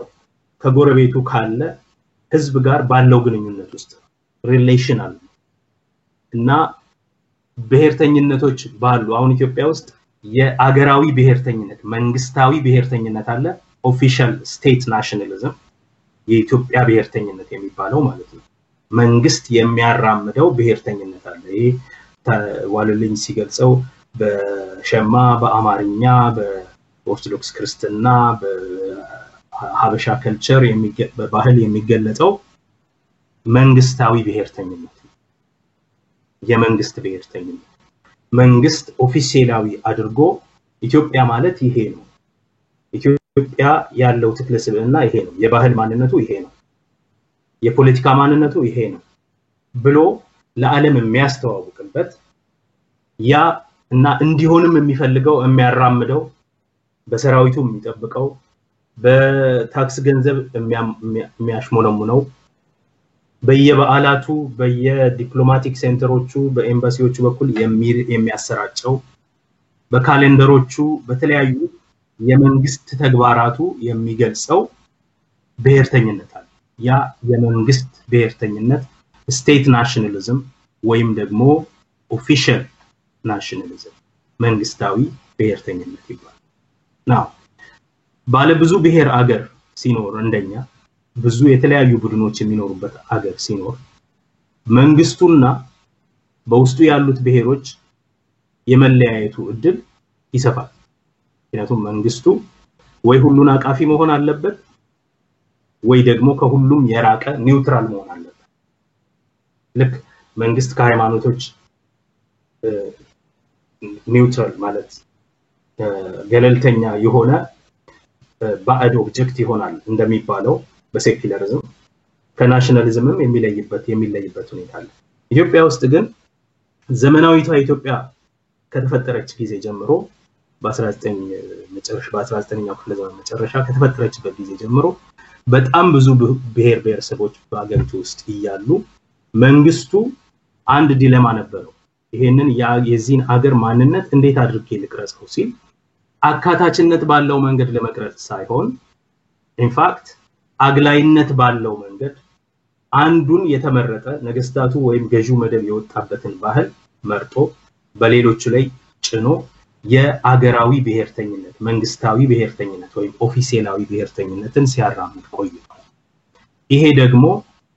ከጎረቤቱ ካለ ህዝብ ጋር ባለው ግንኙነት ውስጥ ሪሌሽናል እና ብሔርተኝነቶች ባሉ አሁን ኢትዮጵያ ውስጥ የአገራዊ ብሔርተኝነት መንግስታዊ ብሔርተኝነት አለ ኦፊሻል ስቴት ናሽናሊዝም የኢትዮጵያ ብሔርተኝነት የሚባለው ማለት ነው መንግስት የሚያራምደው ብሔርተኝነት አለ ይሄ ዋለልኝ ሲገልጸው በሸማ በአማርኛ በኦርቶዶክስ ክርስትና በሐበሻ ከልቸር በባህል የሚገለጸው መንግስታዊ ብሔርተኝነት የመንግስት ብሔርተኝነት መንግስት ኦፊሻላዊ አድርጎ ኢትዮጵያ ማለት ይሄ ነው ኢትዮጵያ ያለው ተክለ ስብዕና ይሄ ነው የባህል ማንነቱ ይሄ ነው የፖለቲካ ማንነቱ ይሄ ነው ብሎ ለዓለም የሚያስተዋውቅበት ያ እና እንዲሆንም የሚፈልገው የሚያራምደው በሰራዊቱ የሚጠብቀው በታክስ ገንዘብ የሚያሽሞነሙነው በየበዓላቱ በየዲፕሎማቲክ ሴንተሮቹ በኤምባሲዎቹ በኩል የሚያሰራጨው በካሌንደሮቹ በተለያዩ የመንግስት ተግባራቱ የሚገልጸው ብሔርተኝነት አለ ያ የመንግስት ብሔርተኝነት ስቴት ናሽናሊዝም ወይም ደግሞ ኦፊሻል ናሽናሊዝም መንግስታዊ ብሔርተኝነት ይባላል ናው ባለ ብዙ ብሔር አገር ሲኖር እንደኛ ብዙ የተለያዩ ቡድኖች የሚኖሩበት አገር ሲኖር መንግስቱና በውስጡ ያሉት ብሔሮች የመለያየቱ እድል ይሰፋል ምክንያቱም መንግስቱ ወይ ሁሉን አቃፊ መሆን አለበት ወይ ደግሞ ከሁሉም የራቀ ኒውትራል መሆን አለበት ልክ መንግስት ከሃይማኖቶች ኒውትራል ማለት ገለልተኛ የሆነ ባዕድ ኦብጀክት ይሆናል እንደሚባለው በሴኩላሪዝም ከናሽናሊዝምም የሚለይበት ሁኔታ አለ ኢትዮጵያ ውስጥ ግን ዘመናዊቷ ኢትዮጵያ ከተፈጠረች ጊዜ ጀምሮ በ19ኛው ክፍለ ዘመን መጨረሻ ከተፈጠረችበት ጊዜ ጀምሮ በጣም ብዙ ብሔር ብሔረሰቦች በአገሪቱ ውስጥ ይያሉ መንግስቱ አንድ ዲሌማ ነበረው ይሄንን የዚህን አገር ማንነት እንዴት አድርጌ ልቅረጸው ሲል አካታችነት ባለው መንገድ ለመቅረጽ ሳይሆን ኢንፋክት አግላይነት ባለው መንገድ አንዱን የተመረጠ ነገስታቱ ወይም ገዢው መደብ የወጣበትን ባህል መርጦ በሌሎቹ ላይ ጭኖ የአገራዊ ብሔርተኝነት መንግስታዊ ብሔርተኝነት ወይም ኦፊሻላዊ ብሔርተኝነትን ሲያራምድ ቆይቷል ይሄ ደግሞ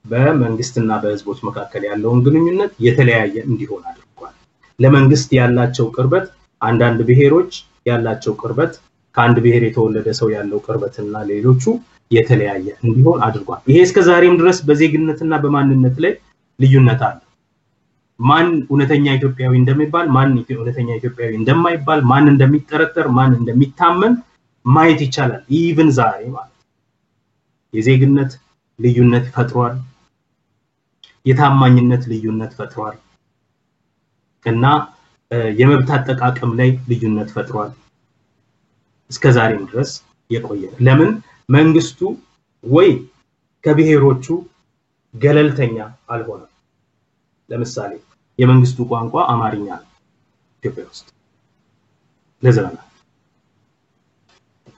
በመንግስትና በህዝቦች መካከል ያለውን ግንኙነት የተለያየ እንዲሆን አድርጓል ለመንግስት ያላቸው ቅርበት አንዳንድ ብሔሮች ያላቸው ቅርበት ከአንድ ብሔር የተወለደ ሰው ያለው ቅርበትና ሌሎቹ የተለያየ እንዲሆን አድርጓል ይሄ እስከ ዛሬም ድረስ በዜግነትና በማንነት ላይ ልዩነት አለ ማን እውነተኛ ኢትዮጵያዊ እንደሚባል ማን እውነተኛ ኢትዮጵያዊ እንደማይባል ማን እንደሚጠረጠር ማን እንደሚታመን ማየት ይቻላል ኢቭን ዛሬ ማለት የዜግነት ልዩነት ፈጥሯል የታማኝነት ልዩነት ፈጥሯል እና የመብት አጠቃቀም ላይ ልዩነት ፈጥሯል እስከ ዛሬም ድረስ የቆየ ለምን መንግስቱ ወይ ከብሔሮቹ ገለልተኛ አልሆነም ለምሳሌ የመንግስቱ ቋንቋ አማርኛ ነው ኢትዮጵያ ውስጥ ለዘመናት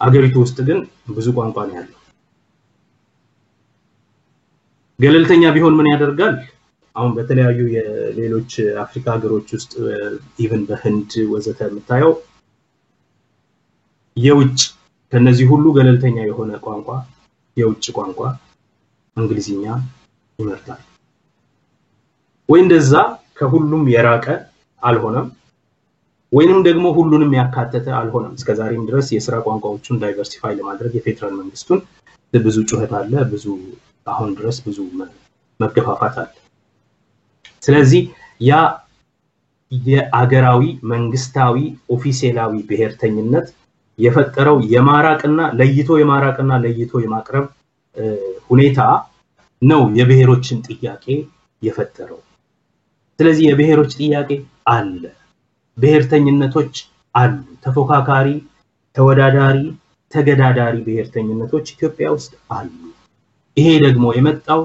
አገሪቱ ውስጥ ግን ብዙ ቋንቋ ነው ያለው ገለልተኛ ቢሆን ምን ያደርጋል አሁን በተለያዩ የሌሎች አፍሪካ ሀገሮች ውስጥ ኢቭን በህንድ ወዘተ የምታየው የውጭ ከነዚህ ሁሉ ገለልተኛ የሆነ ቋንቋ የውጭ ቋንቋ እንግሊዝኛ ይመርጣል ወይ እንደዛ ከሁሉም የራቀ አልሆነም ወይንም ደግሞ ሁሉንም ያካተተ አልሆነም እስከዛሬም ድረስ የሥራ ቋንቋዎችን ዳይቨርሲፋይ ለማድረግ የፌደራል መንግስቱን ብዙ ጩኸት አለ ብዙ አሁን ድረስ ብዙ መገፋፋት አለ ስለዚህ ያ የአገራዊ መንግስታዊ ኦፊሻላዊ ብሔርተኝነት የፈጠረው የማራቅና ለይቶ የማቅረብ ሁኔታ ነው የብሔሮችን ጥያቄ የፈጠረው ስለዚህ የብሔሮች ጥያቄ አለ ብሔርተኝነቶች አሉ ተፎካካሪ ተወዳዳሪ ተገዳዳሪ ብሔርተኝነቶች ኢትዮጵያ ውስጥ አሉ ይሄ ደግሞ የመጣው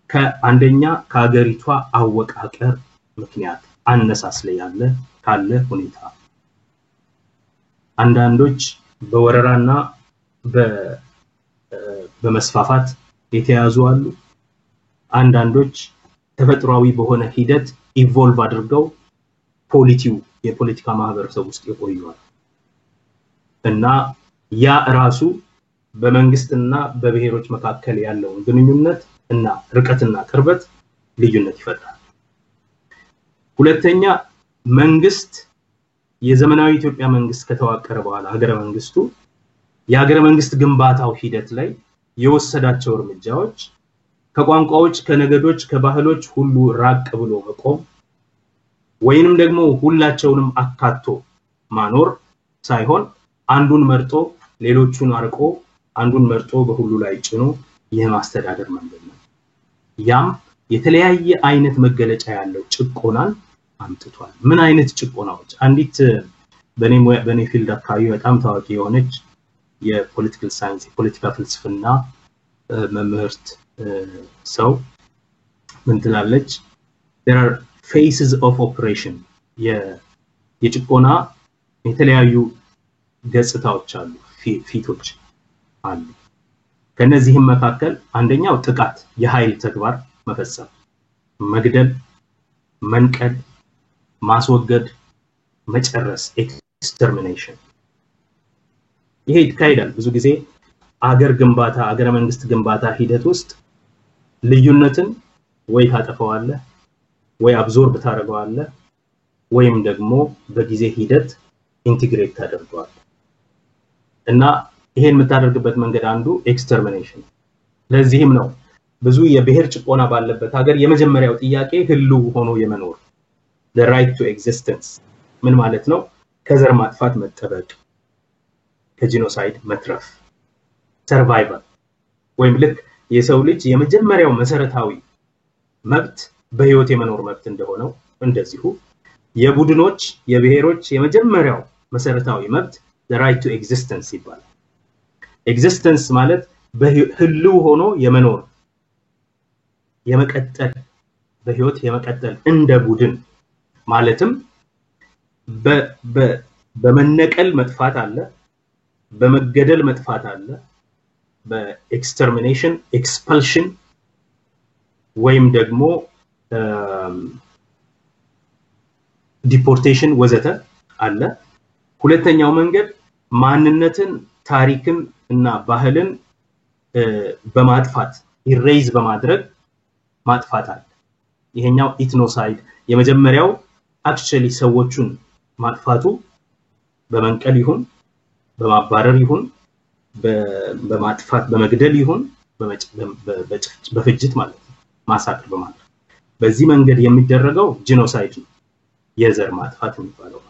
ከአንደኛ ከሀገሪቷ አወቃቀር ምክንያት አነሳስ ላይ ያለ ካለ ሁኔታ አንዳንዶች በወረራና በመስፋፋት የተያዙ አሉ አንዳንዶች ተፈጥሯዊ በሆነ ሂደት ኢቮልቭ አድርገው የፖለቲካ ማህበረሰብ ውስጥ ይቆያሉ እና ያ ራሱ በመንግስትና በብሔሮች መካከል ያለው ግንኙነት እና ርቀትና ቅርበት ልዩነት ይፈጥራል ሁለተኛ መንግስት የዘመናዊ ኢትዮጵያ መንግስት ከተዋቀረ በኋላ ሀገረ መንግስቱ የሀገረ መንግስት ግንባታው ሂደት ላይ የወሰዳቸው እርምጃዎች ከቋንቋዎች ከነገዶች ከባህሎች ሁሉ ራቅ ብሎ መቆም ወይንም ደግሞ ሁላቸውንም አካቶ ማኖር ሳይሆን አንዱን መርጦ ሌሎቹን አርቆ አንዱን መርጦ በሁሉ ላይ ጭኖ የማስተዳደር መንገድ ነው ያም የተለያየ አይነት መገለጫ ያለው ጭቆናን አምጥቷል ምን አይነት ጭቆናዎች አንዲት በኔ ፊልድ አካባቢ በጣም ታዋቂ የሆነች የፖለቲካል ሳይንስ የፖለቲካ ፍልስፍና መምህርት ሰው ምን ትላለች there are phases of operation የጭቆና የተለያዩ ገጽታዎች አሉ ፊቶች አሉ ከነዚህም መካከል አንደኛው ጥቃት የኃይል ተግባር መፈጸም መግደል መንቀል ማስወገድ መጨረስ extermination ይሄ ይካሄዳል ብዙ ጊዜ አገረ መንግስት ግንባታ ሂደት ውስጥ ልዩነትን ወይ ታጠፋዋለህ ወይ አብዞርብ ታደርገዋለህ ወይም ደግሞ በጊዜ ሂደት ኢንቲግሬት ታደርገዋለህ እና ይሄን የምታደርግበት መንገድ አንዱ ኤክስተርሚኔሽን ለዚህም ነው ብዙ የብሔር ጭቆና ባለበት ሀገር የመጀመሪያው ጥያቄ ህልው ሆኖ የመኖር the right to existence ምን ማለት ነው ከዘር ማጥፋት መጠበቅ ከጂኖሳይድ መትረፍ survival ወይም ልክ የሰው ልጅ የመጀመሪያው መሰረታዊ መብት በህይወት የመኖር መብት እንደሆነው እንደዚሁ የቡድኖች የብሔሮች የመጀመሪያው መሰረታዊ መብት the right to existence ይባላል existence ማለት በህልው ሆኖ የመኖር የመቀጠል በህይወት የመቀጠል እንደ ቡድን ማለትም በመነቀል መጥፋት አለ በመገደል መጥፋት አለ በኤክስተርሚኔሽን ኤክስፐልሽን ወይም ደግሞ ዲፖርቴሽን ወዘተ አለ ሁለተኛው መንገድ ማንነትን ታሪክን እና ባህልን በማጥፋት ኢሬዝ በማድረግ ማጥፋት አለ ይሄኛው ኢትኖሳይድ የመጀመሪያው አክቹሊ ሰዎችን ማጥፋቱ በመንቀል ይሁን በማባረር ይሁን በማጥፋት በመግደል ይሁን በፍጅት ማለት ነው ማሳከር በማድረግ በዚህ መንገድ የሚደረገው ጂኖሳይድ ነው የዘር ማጥፋት የሚባለው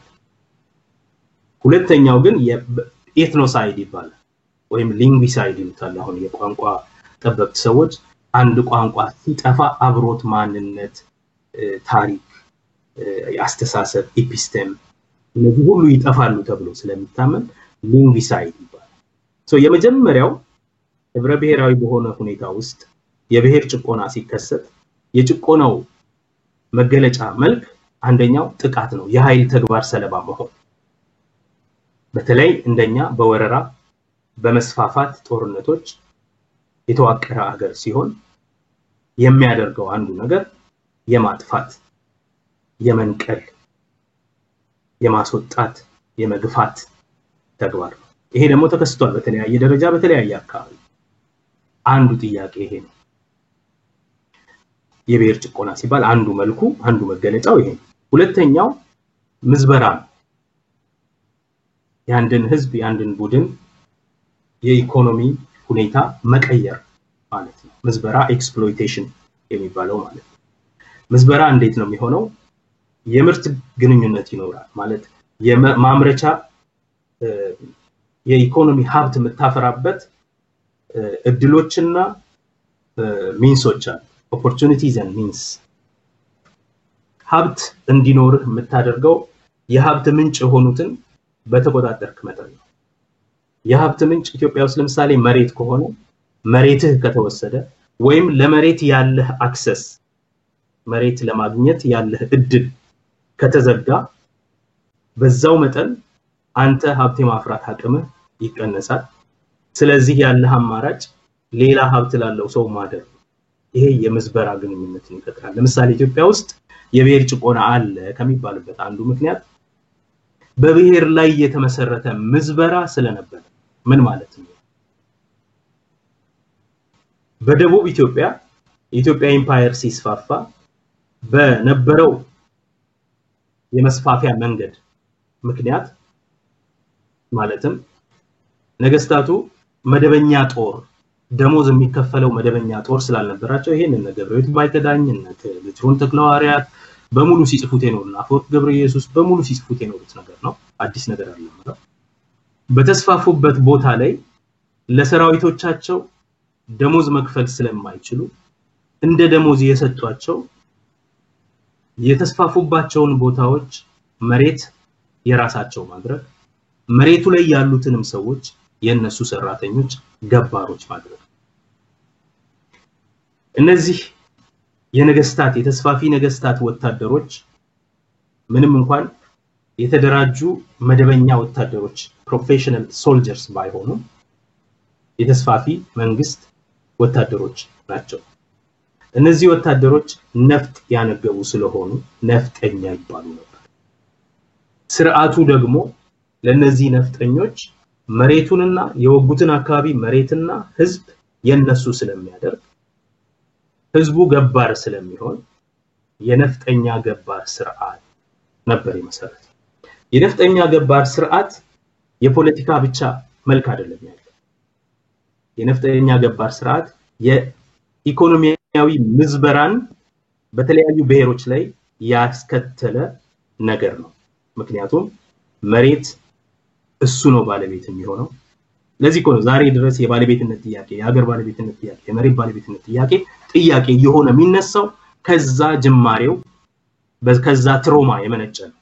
ሁለተኛው ግን የኤትኖሳይድ ይባላል ወይም ሊንግዊሳይድ ይሉታል አሁን የቋንቋ ጠበብት ሰዎች አንድ ቋንቋ ሲጠፋ አብሮት ማንነት ታሪክ ያስተሳሰብ ኢፒስቴም እነዚህ ሁሉ ይጠፋሉ ተብሎ ስለሚታመን ሊንግዊሳይድ ይባላል የመጀመሪያው ህብረ ብሔራዊ በሆነ ሁኔታ ውስጥ የብሔር ጭቆና ሲከሰት የጭቆናው መገለጫ መልክ አንደኛው ጥቃት ነው የኃይል ተግባር ሰለባ መሆን በተለይ እንደኛ በወረራ በመስፋፋት ጦርነቶች የተዋቀረ ሀገር ሲሆን የሚያደርገው አንዱ ነገር የማጥፋት የመንቀል የማስወጣት የመግፋት ተግባር ነው ይሄ ደግሞ ተከስቷል በተለያየ ደረጃ በተለያየ አካባቢ አንዱ ጥያቄ ይሄ ነው የብሔር ጭቆና ሲባል አንዱ መልኩ አንዱ መገለጫው ይሄ ሁለተኛው ምዝበራ ያንድን ህዝብ ያንድን ቡድን የኢኮኖሚ ሁኔታ መቀየር ማለት ነው ምዝበራ ኤክስፕሎይቴሽን የሚባለው ማለት ነው ምዝበራ እንዴት ነው የሚሆነው የምርት ግንኙነት ይኖራል ማለት የማምረቻ የኢኮኖሚ ሀብት የምታፈራበት እድሎችና ሚንሶች አሉ opportunities and means ሀብት እንዲኖርህ የምታደርገው የሀብት ምንጭ የሆኑትን በተቆጣጠርክ መጠን ነው የሀብት ምንጭ ኢትዮጵያ ውስጥ ለምሳሌ መሬት ከሆነ መሬትህ ከተወሰደ ወይም ለመሬት ያለህ አክሰስ መሬት ለማግኘት ያለህ እድል ከተዘጋ በዛው መጠን አንተ ሀብት የማፍራት አቅምህ ይቀነሳል ስለዚህ ያለህ አማራጭ ሌላ ሀብት ላለው ሰው ማደር ይሄ የምዝበራ ግንኙነትን ይፈጥራል ለምሳሌ ኢትዮጵያ ውስጥ የብሔር ጭቆና አለ ከሚባልበት አንዱ ምክንያት በብሔር ላይ የተመሰረተ ምዝበራ ስለነበር ምን ማለት ነው በደቡብ ኢትዮጵያ ኢምፓየር ሲስፋፋ በነበረው የመስፋፊያ መንገድ ምክንያት ማለትም ነገስታቱ መደበኛ ጦር ደሞዝ የሚከፈለው መደበኛ ጦር ስላልነበራቸው ይሄንን ነገሮች ባይተዳኝነት ለትሮን ተክለዋሪያት በሙሉ ሲጽፉት የኖርና አፈወርቅ ገብረ ኢየሱስ በሙሉ ሲጽፉት የኖሩት ነገር ነው አዲስ ነገር አይደለም በተስፋፉበት ቦታ ላይ ለሰራዊቶቻቸው ደሞዝ መክፈል ስለማይችሉ እንደ ደሞዝ የሰጧቸው የተስፋፉባቸውን ቦታዎች መሬት የራሳቸው ማድረግ መሬቱ ላይ ያሉትንም ሰዎች የነሱ ሰራተኞች ገባሮች ማድረግ እነዚህ የነገስታት የተስፋፊ ነገስታት ወታደሮች ምንም እንኳን የተደራጁ መደበኛ ወታደሮች ፕሮፌሽናል ሶልጀርስ ባይሆኑ የተስፋፊ መንግስት ወታደሮች ናቸው እነዚህ ወታደሮች ነፍጥ ያነገቡ ስለሆኑ ነፍጠኛ ይባሉ ነበር ስርዓቱ ደግሞ ለነዚህ ነፍጠኞች መሬቱንና የወጉትን አካባቢ መሬትና ህዝብ የነሱ ስለሚያደርግ ህዝቡ ገባር ስለሚሆን የነፍጠኛ ገባር ስርዓት ነበር የመሰረት የነፍጠኛ ገባር ስርዓት የፖለቲካ ብቻ መልክ አይደለም ያለው የነፍጠኛ ገባር ስርዓት የኢኮኖሚያዊ ምዝበራን በተለያዩ ብሔሮች ላይ ያስከተለ ነገር ነው ምክንያቱም መሬት እሱ ነው ባለቤት የሚሆነው ለዚህ ነው ዛሬ ድረስ የባለቤትነት ጥያቄ የሀገር ባለቤትነት ጥያቄ የመሬት ባለቤትነት ጥያቄ የሆነ የሚነሳው ከዛ ጅማሬው በከዛ ትሮማ የመነጨ ነው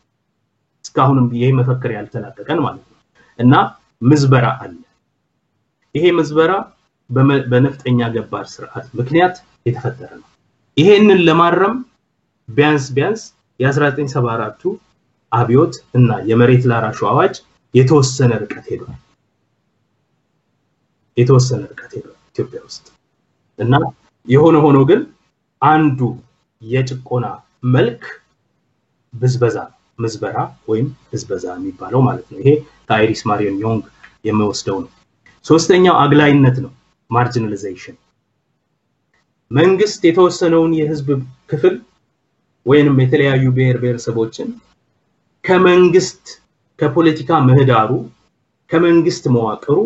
እስካሁንም ይሄ መፈክር ያልተላቀቀን ማለት ነው እና ምዝበራ አለ ይሄ ምዝበራ በነፍጠኛ ገባር ስርዓት ምክንያት የተፈጠረ ነው ይሄንን ለማረም ቢያንስ የ1974ቱ አብዮት እና የመሬት ላራሹ አዋጅ የተወሰነ ርቀት ሄዷል ኢትዮጵያ ውስጥ እና የሆነ ሆኖ ግን አንዱ የጭቆና መልክ ምዝበራ ወይም ህዝበዛ የሚባለው ማለት ነው ይሄ ታይሪስ ማሪዮን ዮንግ የሚወስደው ነው ሶስተኛው አግላይነት ነው ማርጂናላይዜሽን መንግስት የተወሰነውን የህዝብ ክፍል ወይንም የተለያዩ ብሔረሰቦችን ከመንግስት ከፖለቲካ ምህዳሩ ከመንግስት መዋቅሩ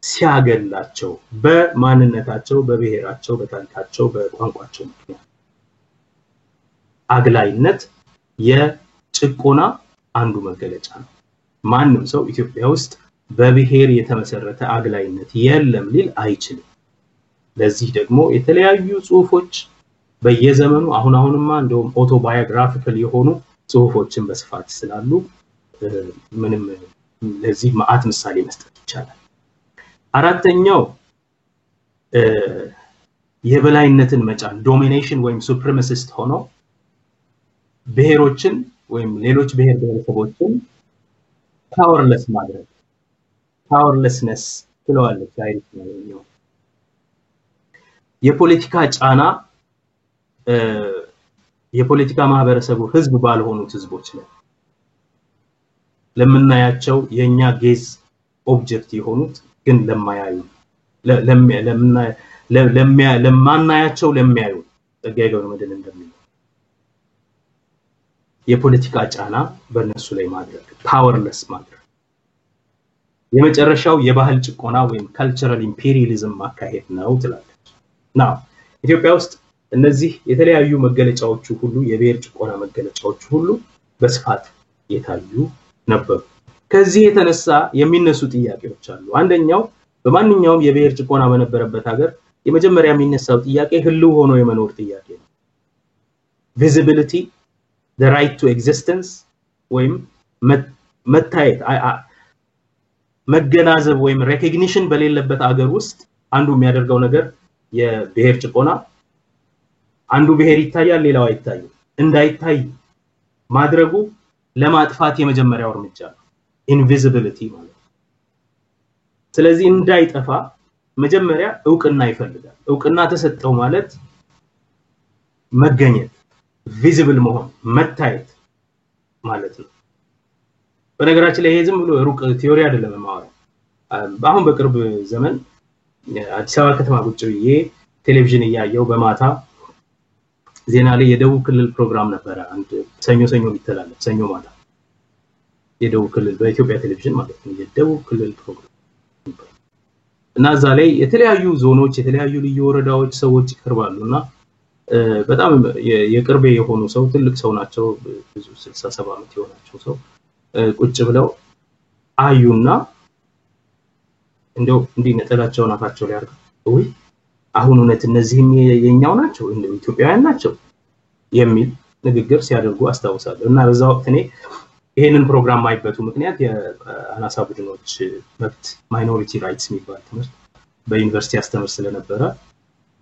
ሲያገላቸው በማንነታቸው በብሔራቸው በታሪካቸው በቋንቋቸው ምክንያት አግላይነት የጭቆና አንዱ መገለጫ ነው ማንም ሰው ኢትዮጵያ ውስጥ በብሔር የተመሰረተ አግላይነት የለም ሊል አይችልም ለዚህ ደግሞ የተለያዩ ጽሁፎች በየዘመኑ አሁንማ እንደውም ኦቶባዮግራፊካል የሆኑ ጽሁፎችን በስፋት ስላሉ ምንም ለዚህ ማአት ምሳሌ መስጠት ይቻላል አራተኛው የበላይነትን መጫን ዶሚኔሽን ወይም ሱፕሪማሲስት ሆኖ ብሔሮችን ወይም ሌሎች ብሔረሰቦችን ፓወርለስ ማድረግ ፓወርለስነስ ስለዋለች አይነት ነው የፖለቲካ ጫና የፖለቲካ ማህበረሰቡ ህዝብ ባልሆኑት ህዝቦች ላይ ለምናያቸው የኛ ጌዝ ኦብጀክት የሆኑት ግን ለማያዩ ለማናያቸው ለሚያዩ ተጋይገው መደን እንደሚለው የፖለቲካ ጫና በእነሱ ላይ ማድረግ ፓወርለስ ማድረግ የመጨረሻው የባህል ጭቆና ወይም ካልቸራል ኢምፔሪያሊዝም ማካሄድ ነው ትላለች ናው ኢትዮጵያ ውስጥ እነዚህ የተለያዩ መገለጫዎቹ ሁሉ የብሔር ጭቆና መገለጫዎቹ ሁሉ በስፋት የታዩ ነበሩ ከዚህ የተነሳ የሚነሱ ጥያቄዎች አሉ አንደኛው በማንኛውም የብሔር ጭቆና በነበረበት ሀገር የመጀመሪያ የሚነሳው ጥያቄ ህልው ሆኖ የመኖር ጥያቄ ነው visibility the right to existence ወይም መታየት መገናዘብ ወይም recognition በሌለበት ሀገር ውስጥ አንዱ የሚያደርገው ነገር የብሔር ጭቆና አንዱ ብሔር ይታያል ሌላው አይታይም እንዳይታይ ማድረጉ ለማጥፋት የመጀመሪያው እርምጃ ነው invisibility ማለት ስለዚህ እንዳይጠፋ መጀመሪያ ዕውቅና ይፈልጋል ዕውቅና ተሰጠው ማለት መገኘት ቪዚብል መሆን መታየት ማለት ነው በነገራችን ላይ ይሄ ዝም ብሎ ሩቅ ቲዮሪ አይደለም ማለት አሁን በቅርብ ዘመን አዲስ አበባ ከተማ ቁጭ ብዬ ቴሌቪዥን ያያየው በማታ ዜና ላይ የደቡብ ክልል ፕሮግራም ነበር አንድ ሰኞ ይተላለፍ ሰኞ ማታ የደቡብ ክልል በኢትዮጵያ ቴሌቪዥን ማለት ነው የደቡብ ክልል ፕሮግራም እና እዛ ላይ የተለያዩ ዞኖች የተለያዩ ልዩ ወረዳዎች ሰዎች ይቀርባሉና በጣም የቅርቤ የሆኑ ሰው ትልቅ ሰው ናቸው ብዙ 67 ዓመት የሆናቸው ሰው ቁጭ ብለው አዩና እንደው እንዲህ ነጠላቸውን አፋቸው ላይ አርገው ወይ አሁን እውነት እነዚህም የኛው ናቸው እንደው ኢትዮጵያውያን ናቸው የሚል ንግግር ሲያደርጉ አስታውሳለሁ እና በዛው ወቅት እኔ ይሄንን ፕሮግራም ማይበቱ ምክንያት የአናሳ ቡድኖች መብት ማይኖሪቲ ራይትስ የሚባል ትምህርት በዩኒቨርሲቲ አስተምር ስለነበረ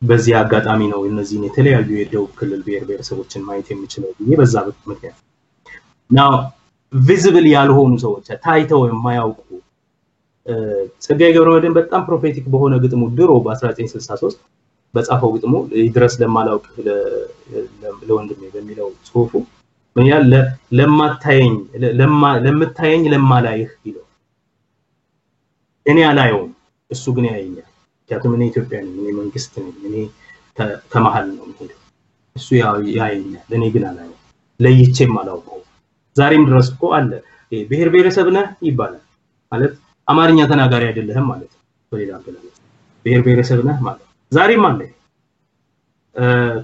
በዚህ አጋጣሚ ነው እነዚህን የተለያዩ የደቡብ ክልል ብሔረሰቦችን ማየት የሚችለው በዛ ምክንያት now visible ያልሆኑ ሰዎች ታይተው የማያውቁ ጸጋዬ ገብረመድህን በጣም ፕሮፌቲክ በሆነ ግጥሙ ድሮ በ1963 በጻፈው ግጥሙ ይድረስ ለማላውቅ ለወንድሜ በሚለው ጽሁፉ ምን ያለ ለምታየኝ ለማላይህ ይለው እኔ አላየው እሱ ግን ያየኛል ያቱም እኔ ኢትዮጵያዊ ነኝ እኔ መንግስት ነኝ እኔ ከመሃል ነው የምሄደው እሱ ያየኛል እኔ ግን አላየው ለይቼም አላውቀው ዛሬም ድረስ እኮ አለ ብሔር ብሔረሰብ ነህ ይባላል ማለት አማርኛ ተናጋሪ አይደለህም ማለት ነው በሌላ አገላለጽ ብሔር ብሔረሰብ ነህ ማለት ዛሬም አለ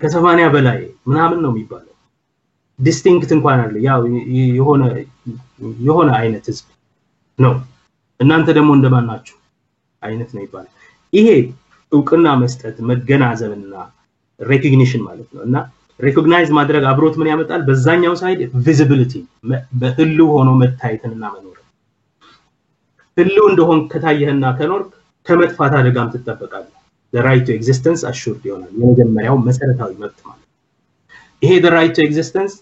ከ80 በላይ ምናምን ነው የሚባለው ዲስቲንክት እንኳን አለ ያው የሆነ አይነት ህዝብ ነው እናንተ ደግሞ እንደማን ናችሁ አይነት ነው ይባላል ይሄ ዕውቅና መስጠት መገናዘብና ሪኮግኒሽን ማለት ነውና ሪኮግናይዝ ማድረግ አብሮት ምን ያመጣል በዛኛው ሳይድ ቪዚቢሊቲ በህልው ሆኖ መታየትና መኖር ህልው እንደሆን ከታየህና ከኖርክ ከመጥፋት አደጋም ተጠበቃለህ the right to existence assured ይሆናል የመጀመሪያው መሰረታዊ መብት ማለት ይሄ the right to existence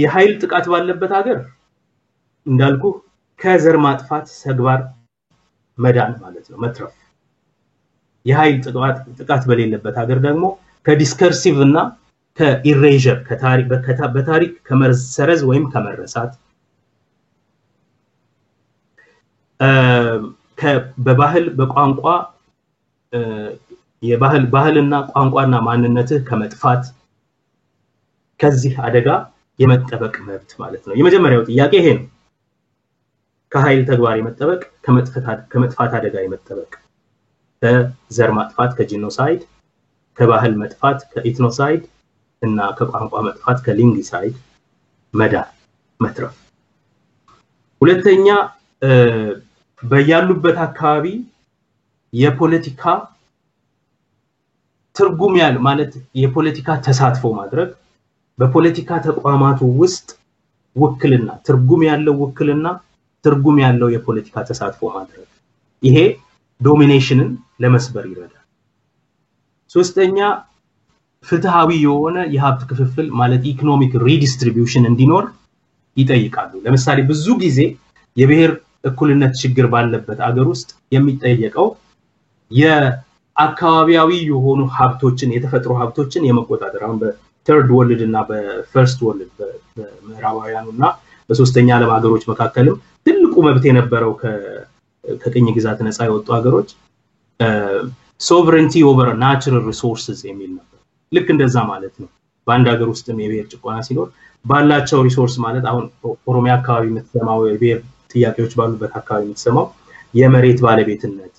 የኃይል ጥቃት ባለበት ሀገር እንዳልኩ ከዘር ማጥፋት ተግባር መዳን ማለት ነው መትረፍ የኃይል ጥቃት በሌለበት ሀገር ደግሞ ከዲስከርሲቭ እና ከኢሬዥር በታሪክ ከመሰረዝ ወይም ከመረሳት በባህል በቋንቋ ባህልና ቋንቋና ማንነትህ ከመጥፋት ከዚህ አደጋ የመጠበቅ መብት ማለት ነው የመጀመሪያው ጥያቄ ይሄ ነው ከኃይል ተግባር የመጠበቅ ከመጥፋት አደጋ የመጠበቅ ከዘር ማጥፋት ከጂኖሳይድ ከባህል መጥፋት ከኢትኖሳይድ እና ከቋንቋ መጥፋት ከሊንግሳይድ መዳን መትረፍ ሁለተኛ በያሉበት አካባቢ የፖለቲካ ትርጉም ያለው ማለት የፖለቲካ ተሳትፎ ማድረግ በፖለቲካ ተቋማቱ ውስጥ ውክልና ትርጉም ያለው የፖለቲካ ተሳትፎ ማድረግ ይሄ ዶሚኔሽንን ለመስበር ይረዳል ሶስተኛ ፍትሃዊ የሆነ የሀብት ክፍፍል ማለት ኢኮኖሚክ ሪዲስትሪቢዩሽን እንዲኖር ይጠይቃሉ ለምሳሌ ብዙ ጊዜ የብሔር እኩልነት ችግር ባለበት አገር ውስጥ የሚጠየቀው የአካባቢያዊ የሆኑ ሀብቶችን የተፈጥሮ ሀብቶችን የመቆጣጠር አሁን በተርድ ወርልድ እና በፈርስት ወርልድ በምዕራባውያኑና በሶስተኛ ዓለም ሀገሮች መካከልም ትልቁ መብት የነበረው ከቅኝ ግዛት ነፃ የወጡ ሀገሮች sovereignty over natural resources የሚል ነበር ልክ እንደዛ ማለት ነው በአንድ ሀገር ውስጥም የብሔር ጭቆና ሲኖር ባላቸው ሪሶርስ ማለት አሁን ኦሮሚያ አካባቢ የምትሰማው የብሔር ጥያቄዎች ባሉበት አካባቢ የምትሰማው የመሬት ባለቤትነት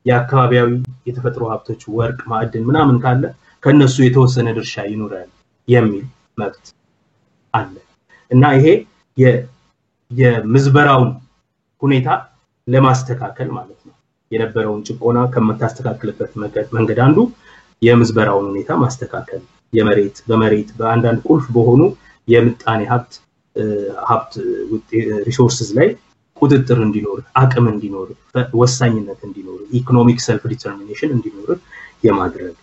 የአካባቢያዊ የተፈጥሮ ሀብቶች ወርቅ ማዕድን ምናምን ካለ ከነሱ የተወሰነ ድርሻ ይኖራል የሚል መብት አለ እና ይሄ የምዝበራውን ሁኔታ ለማስተካከል ማለት ነው የነበረውን ጭቆና ከመታስተካከልበት መንገድ አንዱ የምዝበራውን ሁኔታ ማስተካከል በመሬት በአንዳንድ ቁልፍ በሆኑ የምጣኔ ሀብት ሪሶርስስ ላይ ቁጥጥር እንዲኖር አቅም እንዲኖር ወሳኝነት እንዲኖር ኢኮኖሚክ ሰልፍ ዲተርሚኔሽን እንዲኖር የማድረግ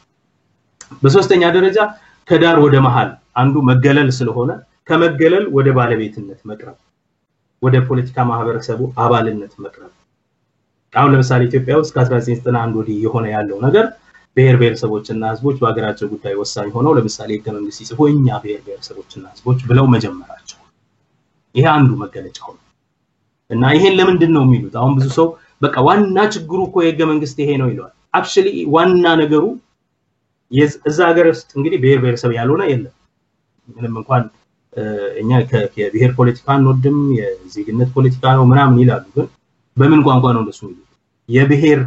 በሶስተኛ ደረጃ ከዳር ወደ መሃል አንዱ መገለል ስለሆነ ከመገለል ወደ ባለቤትነት መቅረብ ወደ ፖለቲካ ማህበረሰቡ አባልነት መቅረብ አሁን ለምሳሌ ኢትዮጵያ ውስጥ ከ1991 ወዲህ የሆነ ያለው ነገር ብሔር ብሔረሰቦችና ህዝቦች በአገራቸው ጉዳይ ወሳኝ ሆነው ለምሳሌ ህገ መንግስት ሲጽፉ እኛ ብሔር ብሔረሰቦችና ህዝቦች ብለው መጀመራቸው ይሄ አንዱ መገለጫው ነው እና ይሄን ለምንድን ነው የሚሉት አሁን ብዙ ሰው በቃ ዋና ችግሩ እኮ የህገ መንግስት ይሄ ነው ይላል አክቹሊ ዋና ነገሩ እዛ ሀገር ውስጥ እንግዲህ ብሔር ብሔረሰብ ያልሆነ የለም ምንም እንኳን እኛ ከብሔር ፖለቲካ እንወድም የዜግነት ፖለቲካ ነው ምናምን ይላሉ ግን በምን ቋንቋ ነው እንደሱ የሚሉት የብሔር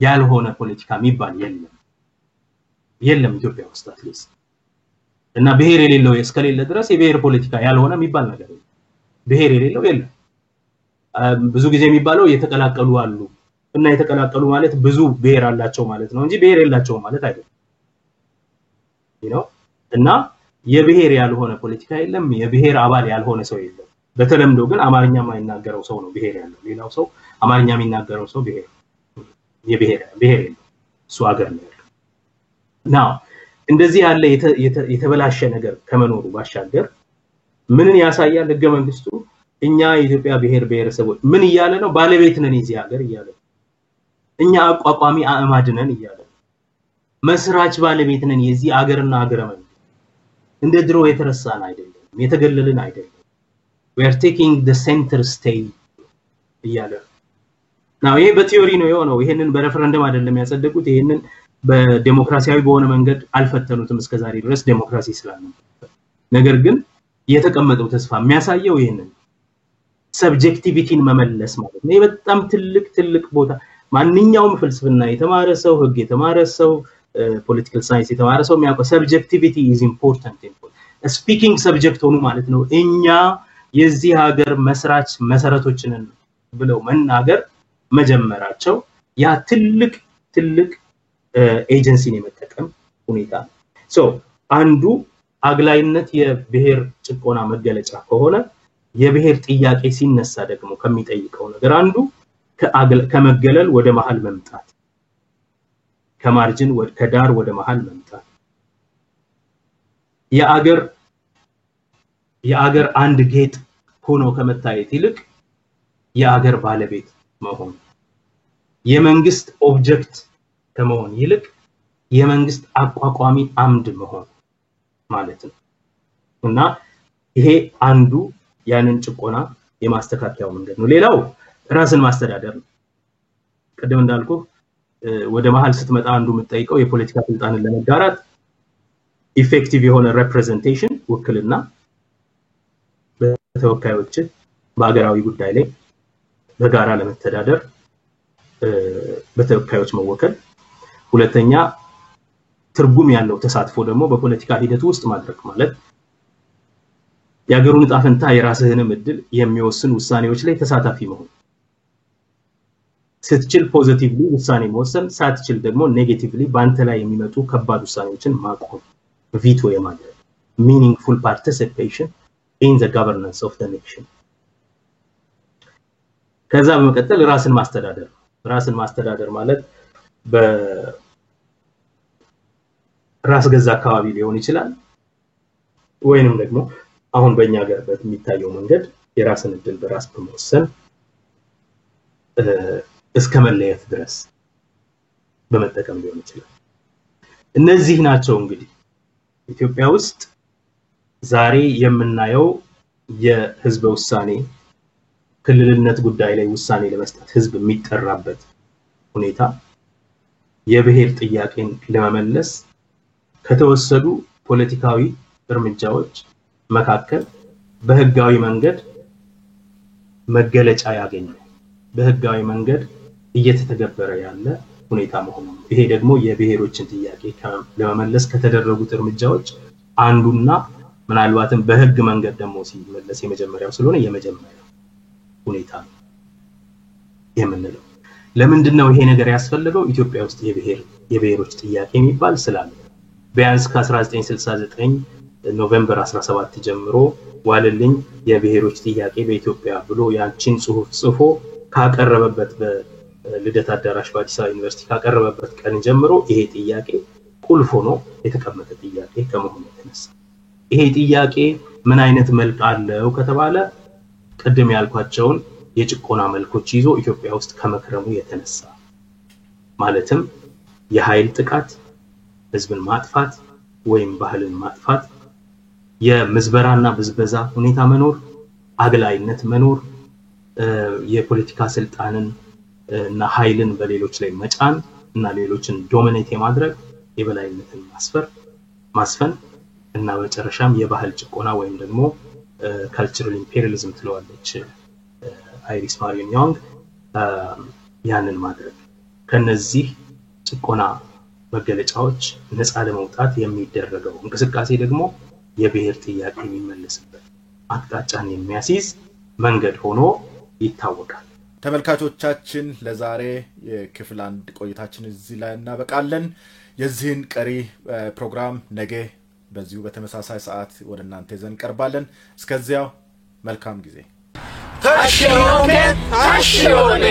ያልሆነ ፖለቲካ የሚባል የለም ኢትዮጵያ ውስጥ አትሊስት እና ብሔር የሌለው እስከሌለ ድረስ የብሔር ፖለቲካ ያልሆነ የሚባል ነገር የለም ብሔር የሌለው የለም ብዙ ጊዜ የሚባለው የተቀላቀሉ አሉ እና የተቀላቀሉ ማለት ብዙ ብሔር አላቸው ማለት ነው እንጂ ብሔር የላቸው ማለት አይደለም እና የብሔር ያልሆነ ፖለቲካ የለም የብሔር አባል ያልሆነ ሰው የለም በተለምዶ ግን አማርኛ የማይናገረው ሰው ነው ብሔር ያለው ሌላው ሰው አማርኛ የሚናገረው ሰው ብሔር የለም እሱ ሀገር ነው ያለው ናው እንደዚህ ያለ የተበላሸ ነገር ከመኖሩ ባሻገር ምንን ያሳያል ህገ መንግስቱ እኛ የኢትዮጵያ ብሔር ብሔረሰቦች ምን ይያለ ነው ባለቤት ነን እዚህ ሀገር ይያለ እኛ አቋቋሚ አእማድ ነን ይያለ መስራች ባለቤት ነን የዚህ ሀገርና ሀገረመን እንደ ድሮ የተረሳን አይደለም የተገለልን አይደለም we are taking the center stage ይያለ ናው ይሄ በቲዮሪ ነው የሆነው ይሄንን በሬፈረንደም አይደለም ያጸደቁት ይሄንን በዲሞክራሲያዊ በሆነ መንገድ አልፈተኑትም እስከዛሬ ድረስ ዲሞክራሲ ስላለ ነገር ግን የተቀመጠው ተስፋ የሚያሳየው ይሄንን ሰብጀክቲቪቲን መመለስ ማለት ነው በጣም ትልቅ ቦታ ማንኛውም ፍልስፍና የተማረ ሰው ህግ የተማረ ሰው ፖለቲካል ሳይንስ የተማረ ሰው የሚያውቀው ሰብጀክቲቪቲ is important ስፒኪንግ ሰብጀክት ሆኑ ማለት ነው እኛ የዚህ ሀገር መስራች መሰረቶችን ብለው መናገር መጀመራቸው ያ ትልቅ ኤጀንሲን የመጠቀም ሁኔታ ሶ አንዱ አግላይነት የብሔር ጭቆና መገለጫ ከሆነ የብሔር ጥያቄ ሲነሳ ደግሞ ከሚጠይቀው ነገር አንዱ ከመገለል ወደ መሃል መምጣት ከማርጂን ከዳር ወደ መሃል መምጣት የአገር አንድ ጌጥ ሆኖ ከመታየት ይልቅ የአገር ባለቤት መሆን የመንግስት ኦብጀክት ከመሆን ይልቅ የመንግስት አቋቋሚ አምድ መሆን ማለት ነው እና ይሄ አንዱ ያንን ጭቆና የማስተካከያው መንገድ ነው ሌላው ራስን ማስተዳደር ነው ቀደም እንዳልኩ ወደ መሃል ስትመጣ አንዱ የምትጠይቀው የፖለቲካ ስልጣንን ለመጋራት ኢፌክቲቭ የሆነ ሪፕሬዘንቴሽን ውክልና በተወካዮች በአገራዊ ጉዳይ ላይ በጋራ ለመተዳደር በተወካዮች መወከል ሁለተኛ ትርጉም ያለው ተሳትፎ ደግሞ በፖለቲካ ሂደት ውስጥ ማድረግ ማለት ያገሩን ጣፈንታ የራስህንም እድል የሚወስን ውሳኔዎች ላይ ተሳታፊ መሆን ስትችል ፖዚቲቭሊ ውሳኔ መወሰን ሳትችል ደግሞ ኔጌቲቭሊ ባንተ ላይ የሚመጡ ከባድ ውሳኔዎችን ማቆም ቪቶ የማድረግ meaningful participation in the governance of the nation ከዛ በመቀጠል ራስን ማስተዳደር ማለት በራስ ገዛ አካባቢ ሊሆን ይችላል ወይንም ደግሞ አሁን በእኛ ሀገር በሚታየው መንገድ የራስን እድል በራስ በመወሰን እስከ መለየት ድረስ በመጠቀም ሊሆን ይችላል እነዚህ ናቸው እንግዲህ ኢትዮጵያ ውስጥ ዛሬ የምናየው የህዝበ ውሳኔ ክልልነት ጉዳይ ላይ ውሳኔ ለመስጠት ህዝብ የሚጠራበት ሁኔታ የብሔር ጥያቄን ለመመለስ ከተወሰዱ ፖለቲካዊ እርምጃዎች መካከል በህጋዊ መንገድ መገለጫ ያገኛል በህጋዊ መንገድ እየተተገበረ ያለ ሁኔታ መሆኑ ይሄ ደግሞ የብሔሮችን ጥያቄ ለመመለስ ከተደረጉት እርምጃዎች አንዱና ምናልባትም በህግ መንገድ ደግሞ ሲመለስ የመጀመሪያው ስለሆነ የመጀመሪያው ሁኔታ የምንለው ለምንድነው ይሄ ነገር ያስፈልገው ኢትዮጵያ ውስጥ የብሔሮች ጥያቄ የሚባል ስላለ ቢያንስ ከ1969 ኖቬምበር 17 ጀምሮ ዋለልኝ የብሔሮች ጥያቄ በኢትዮጵያ ብሎ ያንቺን ጽሁፍ ጽፎ ካቀረበበት በልደት አዳራሽ በአዲስ አበባ ዩኒቨርሲቲ ካቀረበበት ቀን ጀምሮ ይሄ ጥያቄ ቁልፍ ሆኖ የተቀመጠ ጥያቄ ከመሆኑ የተነሳ ይሄ ጥያቄ ምን አይነት መልክ አለው ከተባለ ቅድም ያልኳቸውን የጭቆና መልኮች ይዞ ኢትዮጵያ ውስጥ ከመክረሙ የተነሳ ማለትም የኃይል ጥቃት ህዝብን ማጥፋት ወይም ባህልን ማጥፋት የምዝበራና ብዝበዛ ሁኔታ መኖር አግላይነት መኖር የፖለቲካ ስልጣንን እና ኃይልን በሌሎች ላይ መጫን እና ሌሎችን ዶሚኔት የማድረግ የበላይነትን ማስፈን እና በመጨረሻም የባህል ጭቆና ወይም ደግሞ ካልቸራል ኢምፔሪያሊዝም ትለዋለች አይሪስ ማሪን ዮንግ ያንን ማድረግ ከነዚህ ጭቆና መገለጫዎች ነፃ ለመውጣት የሚደረገው እንቅስቃሴ ደግሞ የብሔር ጥያቄ የሚመለስበት አቅጣጫን የሚያስይዝ መንገድ ሆኖ ይታወቃል። ተመልካቾቻችን ለዛሬ የክፍል 1 ቆይታችን እዚህ ላይ እናበቃለን። የዚህን ቀሪ ፕሮግራም ነገ በዚሁ በተመሳሳይ ሰዓት ወደ እናንተ ይዘን ቀርባለን። እስከዚያው መልካም ጊዜ። ታሽዮኔ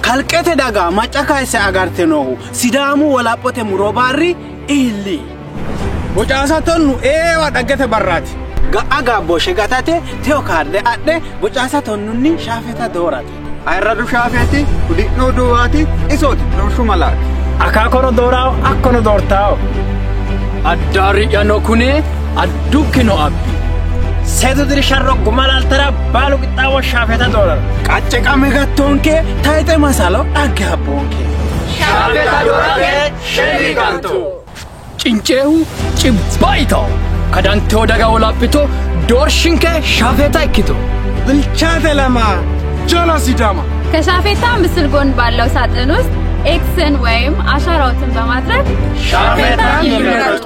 ካልቀተ ዳጋ ማጫካይሰ አጋርቴ ነው ሲዳሙ ወላጶቴ ሙሮባሪ ኢሊ ቦጫሳቶኑ ኤዋ ዳገተ በራት ጋአጋቦ ሸጋታቴ ቴዎካርደ አደ ቦጫሳቶኑኒ ሻፌታ ዶራት አይራዱ ሻፌቲ ዲኖ ዶዋቲ ኢሶት ዶሹ ማላት አካኮሮ ዶራው አኮኖ ዶርታው አዳሪ ያኖኩኔ አዱክኖ አቢ ሴቱ ድርሻሮ ጉማላልተራ ባሉ ቅጣው ሻፌታ ዶራር ቃጨቃ መጋቶንኬ ታይተ ማሳሎ አጋቦንኬ ሻፌታ ዶራቴ ሸሪጋንቶ ጭንጨው ጭባይቶ ከዳንቴ ወደጋ ወላጵቶ ዶርሽንከ ሻፌታ ይክቶ ብልቻተ ለማ ጆሎ ሲዳማ ከሻፌታ ምስል ጎን ባለው ሳጥን ውስጥ ኤክስን ወይም አሻራዎትን በማድረግ ሻፌታ ይመረጡ